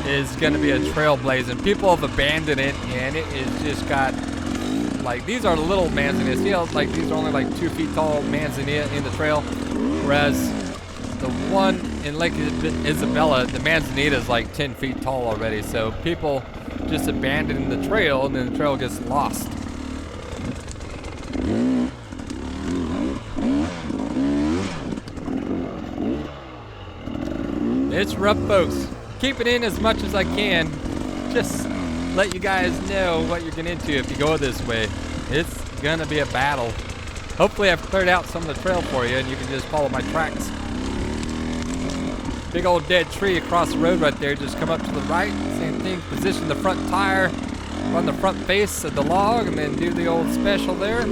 [SPEAKER 1] is going to be a trailblazing. People have abandoned it, and it is just got, like, these are little manzanitas. You know, like, these are only like 2 feet tall manzanita in the trail, whereas the one in Lake Isabella, the manzanita is like 10 feet tall already. So people just abandon the trail, and then the trail gets lost. It's rough, folks. Keep it in as much as I can. Just let you guys know what you're getting into if you go this way. It's gonna be a battle. Hopefully I've cleared out some of the trail for you and you can just follow my tracks. Big old dead tree across the road right there. Just come up to the right. Same thing. Position the front tire on the front face of the log and then do the old special there.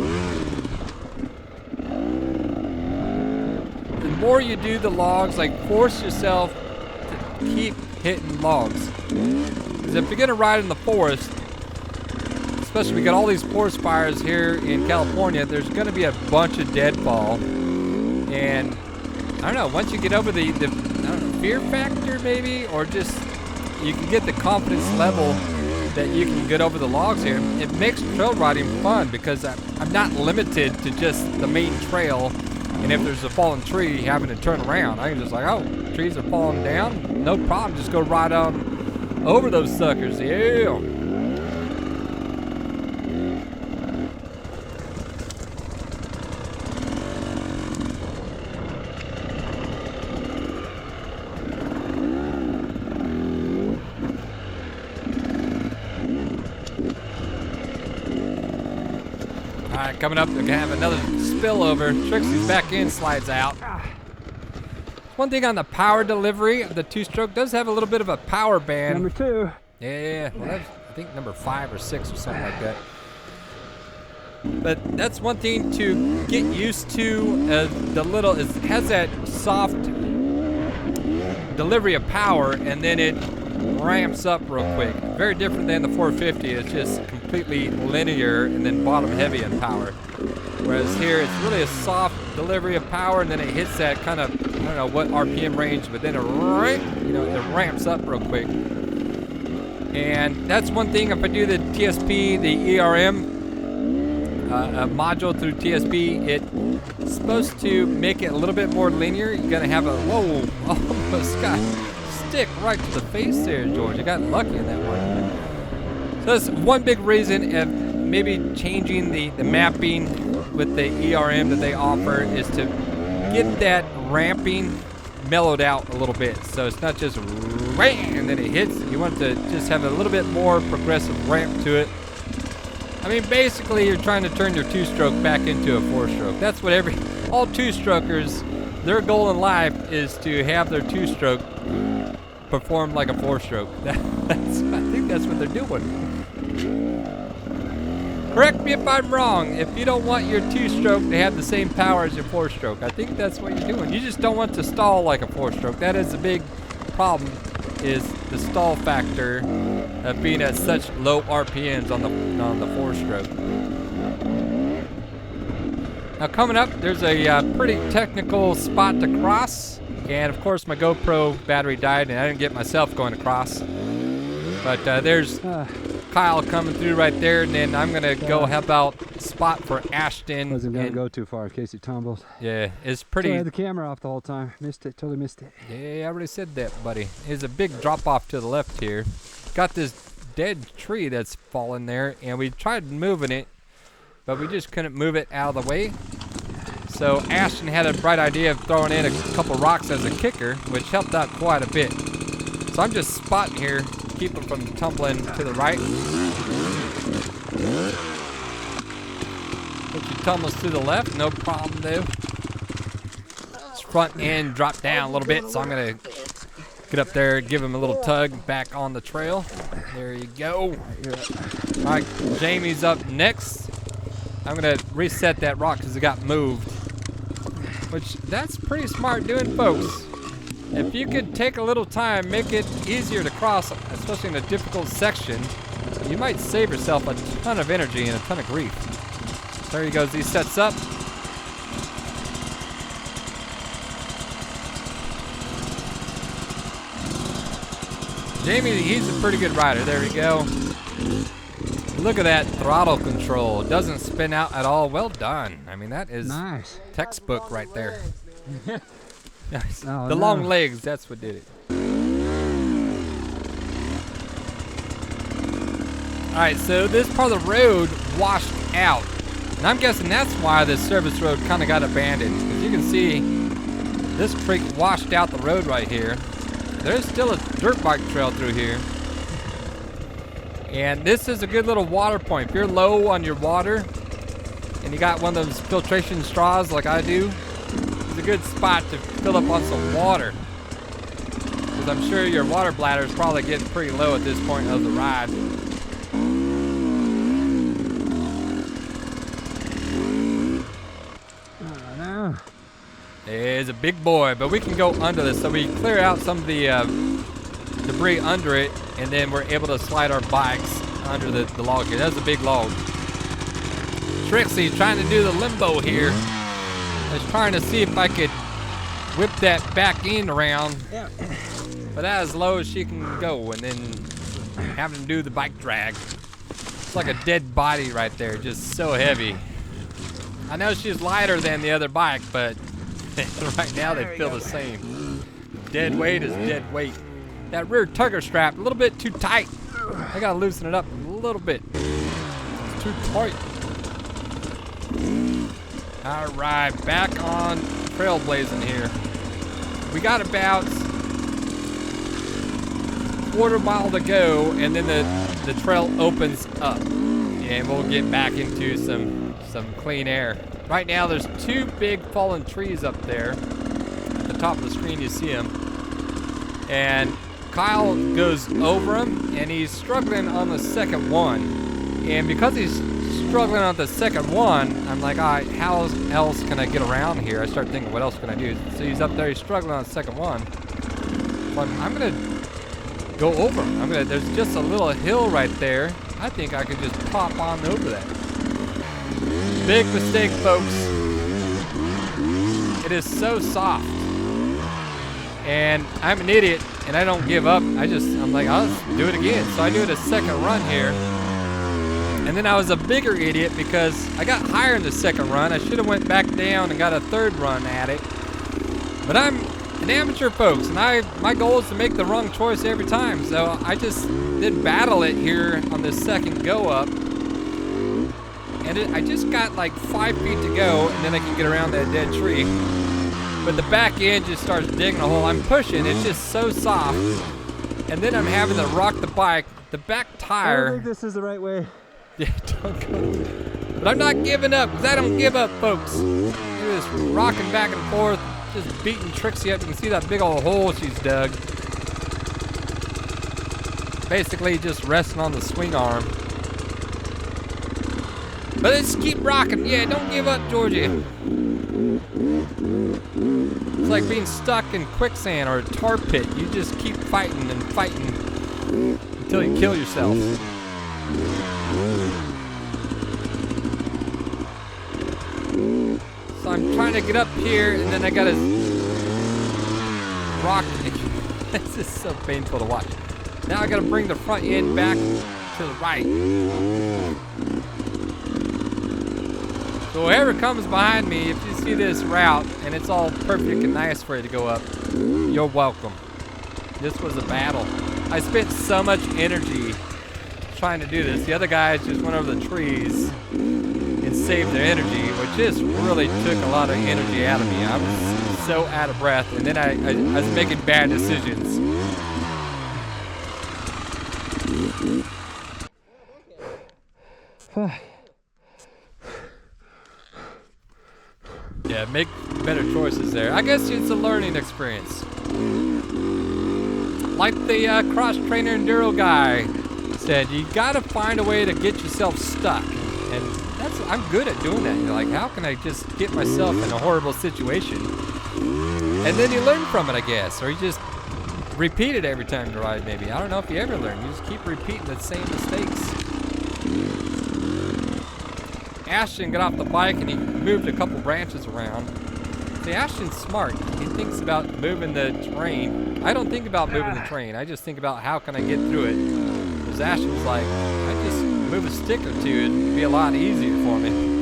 [SPEAKER 1] The more you do the logs, like, force yourself to keep hitting logs. Because if you're gonna ride in the forest, especially we got all these forest fires here in California, there's gonna be a bunch of deadfall. And I don't know, once you get over the I don't know, fear factor maybe, or just you can get the confidence level that you can get over the logs here, it makes trail riding fun because I'm not limited to just the main trail. And if there's a fallen tree, having to turn around, I can just like, oh, trees are falling down, no problem, just go right on over those suckers. Yeah. All right, coming up, they're gonna have another spillover. Trixie's back in, slides out. One thing on the power delivery of the 2-stroke does have a little bit of a power band.
[SPEAKER 2] Number 2.
[SPEAKER 1] Yeah, well, that's, I think, number 5 or 6 or something like that. But that's one thing to get used to. It has that soft delivery of power, and then it ramps up real quick. Very different than the 450. It's just completely linear and then bottom heavy in power. Whereas here it's really a soft delivery of power, and then it hits that kind of, I don't know what RPM range, but then it ramps up real quick. And that's one thing. If I do the TSP, the ERM module through TSP, it's supposed to make it a little bit more linear. You're gonna have a almost got stick right to the face there, George. You got lucky in that one. So that's one big reason of maybe changing the mapping with the ERM that they offer, is to get that ramping mellowed out a little bit. So it's not just ram and then it hits. You want to just have a little bit more progressive ramp to it. I mean, basically you're trying to turn your 2-stroke back into a 4-stroke. That's what all 2-strokers, their goal in life is to have their 2-stroke perform like a 4-stroke. I think that's what they're doing. Correct me if I'm wrong. If you don't want your 2-stroke to have the same power as your 4-stroke, I think that's what you're doing. You just don't want to stall like a 4-stroke. That is a big problem, is the stall factor of being at such low RPMs on the 4-stroke. Now coming up, there's a pretty technical spot to cross, and of course my GoPro battery died and I didn't get myself going across. But there's Kyle coming through right there, and then I'm gonna go help out spot for Ashton.
[SPEAKER 2] Wasn't gonna go too far in case he tumbles.
[SPEAKER 1] Yeah, it's pretty.
[SPEAKER 2] So I had the camera off the whole time. Missed it. Totally missed it.
[SPEAKER 1] Yeah, I already said that, buddy. There's a big drop off to the left here. Got this dead tree that's fallen there, and we tried moving it, but we just couldn't move it out of the way. So Ashton had a bright idea of throwing in a couple rocks as a kicker, which helped out quite a bit. So I'm just spotting here, keep them from tumbling to the right. If you tumbles to the left, no problem though. This front end dropped down a little bit, so I'm gonna get up there, give him a little tug back on the trail. There you go. All right, Jamie's up next. I'm gonna reset that rock because it got moved. Which, that's pretty smart doing, folks. If you could take a little time, make it easier to cross, especially in a difficult section, you might save yourself a ton of energy and a ton of grief. There he goes, he sets up. Jamie, he's a pretty good rider. There we go. Look at that throttle control. It doesn't spin out at all. Well done. I mean, that is
[SPEAKER 2] Nice.
[SPEAKER 1] textbook right there. Yes.
[SPEAKER 2] Oh,
[SPEAKER 1] The
[SPEAKER 2] no.
[SPEAKER 1] long legs, that's what did it. All right, so this part of the road washed out. And I'm guessing that's why this service road kind of got abandoned. As you can see, this creek washed out the road right here. There's still a dirt bike trail through here. And this is a good little water point. If you're low on your water and you got one of those filtration straws like I do, it's a good spot to fill up on some water. Because I'm sure your water bladder is probably getting pretty low at this point of the ride.
[SPEAKER 2] Oh, no.
[SPEAKER 1] It's a big boy, but we can go under this. So we clear out some of the debris under it, and then we're able to slide our bikes under the log here. That's a big log. Trixie trying to do the limbo here. I was trying to see if I could whip that back end around, but that's as low as she can go, and then having to do the bike drag. It's like a dead body right there, just so heavy. I know she's lighter than the other bike, but right now they feel the same. Dead weight is dead weight. That rear tugger strap, a little bit too tight. I gotta loosen it up a little bit. It's too tight. All right, back on trailblazing here. We got about quarter mile to go, and then the trail opens up, and we'll get back into some clean air. Right now, there's two big fallen trees up there. At the top of the screen, you see them, and Kyle goes over them, and he's struggling on the second one. And because he's struggling on the second one, I'm like, all right, how else can I get around here? I start thinking, what else can I do? So he's up there, he's struggling on the second one. So I'm gonna go over him. There's just a little hill right there. I think I could just pop on over that. Big mistake, folks. It is so soft. And I'm an idiot, and I don't give up. I'm like, I'll just do it again. So I do it a second run here. And then I was a bigger idiot because I got higher in the second run. I should have went back down and got a third run at it. But I'm an amateur, folks, and my goal is to make the wrong choice every time. So I just did battle it here on this second go up. And I just got like 5 feet to go, and then I can get around that dead tree. But the back end just starts digging a hole. I'm pushing, it's just so soft. And then I'm having to rock the bike. The back
[SPEAKER 2] I
[SPEAKER 1] tire.
[SPEAKER 2] don't think this is the right way.
[SPEAKER 1] Yeah, don't go. But I'm not giving up, because I don't give up, folks. Look at this rocking back and forth, just beating Trixie up. You can see that big old hole she's dug. Basically just resting on the swing arm. But let's keep rocking. Yeah, don't give up, Georgie. It's like being stuck in quicksand or a tar pit. You just keep fighting and fighting until you kill yourself. So I'm trying to get up here, and then I gotta rock. This is so painful to watch. Now I gotta bring the front end back to the right. So whoever comes behind me, if you see this route and it's all perfect and nice for you to go up, you're welcome. This was a battle. I spent so much energy trying to do this. The other guys just went over the trees and saved their energy, which just really took a lot of energy out of me. I was so out of breath, and then I was making bad decisions. Yeah, make better choices there. I guess it's a learning experience. Like the cross-trainer enduro guy said, you gotta find a way to get yourself stuck. And I'm good at doing that. You're like, how can I just get myself in a horrible situation? And then you learn from it, I guess, or you just repeat it every time you ride. Maybe, I don't know if you ever learn. You just keep repeating the same mistakes. Ashton got off the bike and he moved a couple branches around. See, Ashton's smart. He thinks about moving the terrain. I don't think about moving the terrain. I just think about how can I get through it. Because Ashton's like, I just move a stick or two, it'd be a lot easier for me.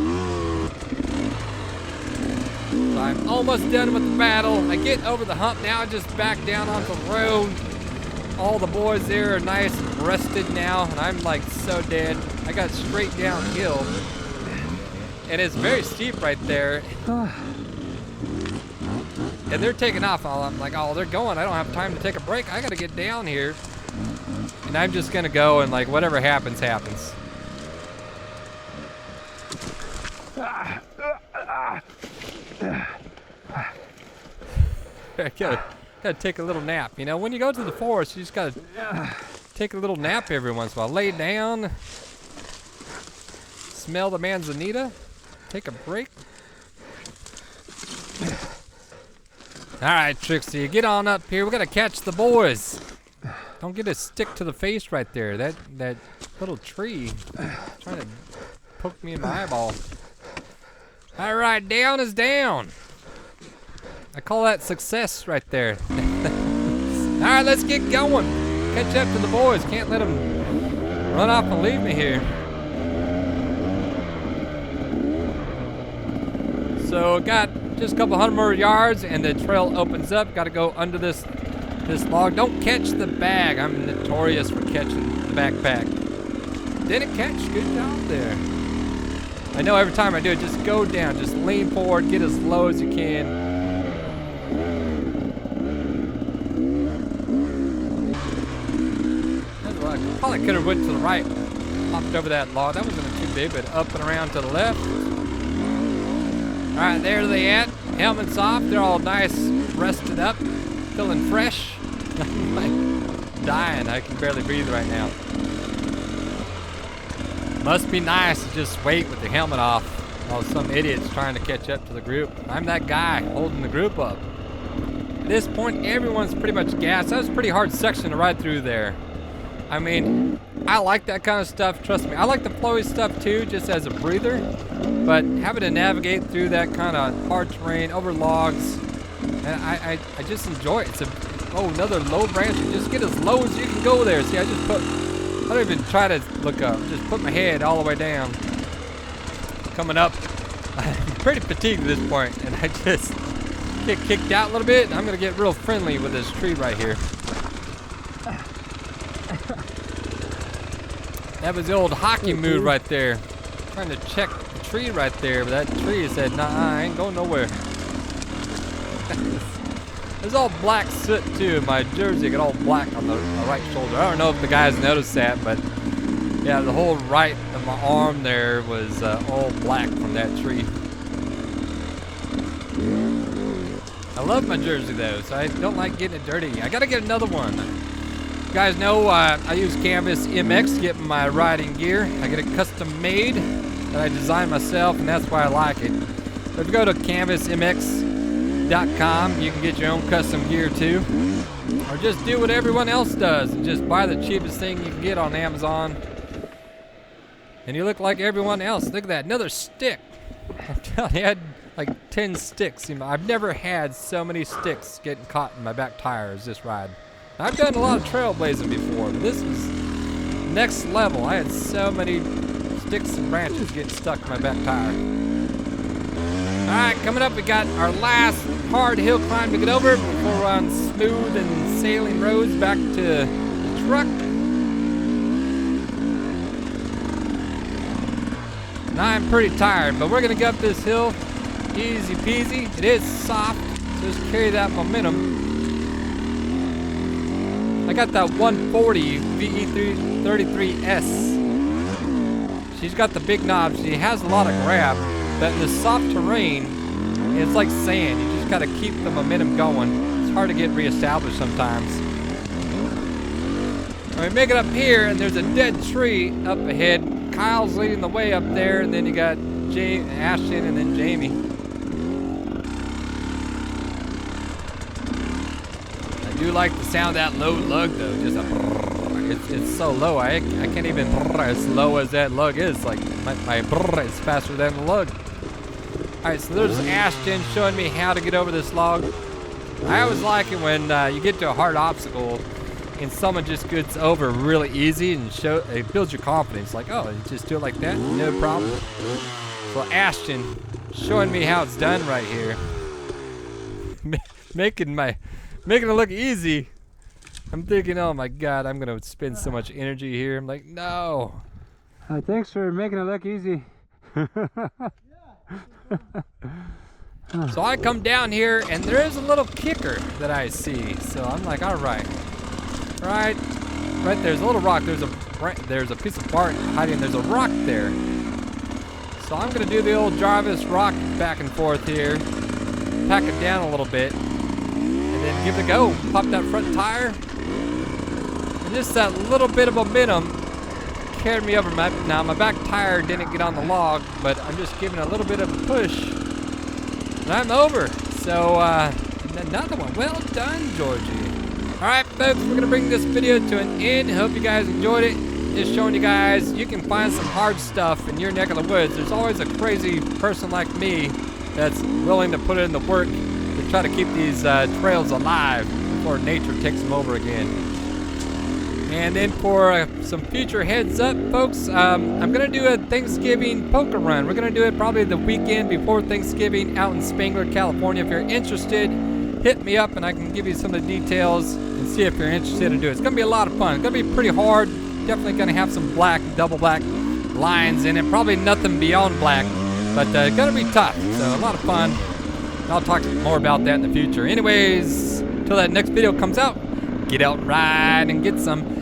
[SPEAKER 1] So I'm almost done with the battle. I get over the hump now, just back down onto the road. All the boys there are nice and rested now, and I'm like so dead. I got straight downhill. And it's very steep right there. And they're taking off. I'm like, oh, they're going. I don't have time to take a break. I gotta get down here. And I'm just gonna go and like whatever happens, happens. I gotta take a little nap. You know, when you go to the forest, you just gotta take a little nap every once in a while. Lay down, smell the manzanita, take a break. All right, Trixie, get on up here. We gotta catch the boys. Don't get a stick to the face right there. That little tree trying to poke me in my eyeball. All right, down is down. I call that success right there. All right, let's get going. Catch up to the boys. Can't let them run off and leave me here. So got just a couple hundred more yards and the trail opens up. Got to go under this log. Don't catch the bag. I'm notorious for catching the backpack. Didn't catch. Good job there. I know every time I do it, just go down. Just lean forward. Get as low as you can. I probably could have went to the right. Hopped over that log. That wasn't too big, but up and around to the left. All right, there they at. Helmets off. They're all nice, rested up, feeling fresh. I'm like dying. I can barely breathe right now. Must be nice to just wait with the helmet off while some idiot's trying to catch up to the group. I'm that guy holding the group up. At this point, everyone's pretty much gassed. That was a pretty hard section to ride through there. I mean, I like that kind of stuff, trust me. I like the flowy stuff too, just as a breather. But having to navigate through that kind of hard terrain, over logs, and I just enjoy it. Another low branch. Just get as low as you can go there. See, I don't even try to look up. Just put my head all the way down. Coming up, I'm pretty fatigued at this point, and I just get kicked out a little bit. I'm gonna get real friendly with this tree right here. That was the old hockey move right there. Trying to check the tree right there, but that tree said, nah, I ain't going nowhere. There's all black soot too. My jersey got all black on the right shoulder. I don't know if the guys noticed that, but yeah, the whole right of my arm there was all black from that tree. I love my jersey though, so I don't like getting it dirty. I gotta get another one. You guys know I use Canvas MX to get my riding gear. I get it custom made that I designed myself, and that's why I like it. So if you go to canvasmx.com, you can get your own custom gear too. Or just do what everyone else does and just buy the cheapest thing you can get on Amazon. And you look like everyone else. Look at that, another stick. I'm telling you, I had like 10 sticks. I've never had so many sticks getting caught in my back tire as this ride. I've done a lot of trailblazing before, but this was next level. I had so many sticks and branches getting stuck in my back tire. All right, coming up, we got our last hard hill climb to get over before we're on smooth and sailing roads back to the truck. And I'm pretty tired, but we're gonna go up this hill easy peasy. It is soft, so just carry that momentum. I got that 140 VE33S. She's got the big knobs. She has a lot of grab, but in the soft terrain, it's like sand. You just gotta keep the momentum going. It's hard to get reestablished sometimes. We make it up here, and there's a dead tree up ahead. Kyle's leading the way up there, and then you got Ashton, and then Jamie. I do like the sound of that low lug though. Just a it's so low. I can't even as low as that lug is. Like my is faster than the lug. All right, so there's Ashton showing me how to get over this log. I always like it when you get to a hard obstacle and someone just gets over really easy and it builds your confidence. Like, oh, you just do it like that, no problem. So Ashton showing me how it's done right here, making it look easy. I'm thinking, oh my God, I'm gonna spend so much energy here. I'm like, no.
[SPEAKER 2] Thanks for making it look easy.
[SPEAKER 1] So I come down here and there is a little kicker that I see. So I'm like, all right, right there's a little rock. There's a piece of bark hiding. There's a rock there. So I'm gonna do the old Jarvis rock back and forth here, pack it down a little bit, and then give it a go. Pop that front tire, and just that little bit of momentum carried me over. Now my back tire didn't get on the log, but I'm just giving a little bit of a push, and I'm over. So another one. Well done, Georgie. All right, folks, we're gonna bring this video to an end. Hope you guys enjoyed it. Just showing you guys you can find some hard stuff in your neck of the woods. There's always a crazy person like me that's willing to put in the work to try to keep these trails alive before nature takes them over again. And then for some future heads up, folks, I'm gonna do a Thanksgiving poker run. We're gonna do it probably the weekend before Thanksgiving out in Spangler, California. If you're interested, hit me up and I can give you some of the details and see if you're interested in doing it. It's gonna be a lot of fun. It's gonna be pretty hard. Definitely gonna have some double black lines in it. Probably nothing beyond black, but gonna be tough. So a lot of fun. I'll talk more about that in the future. Anyways, till that next video comes out, get out, ride, and get some.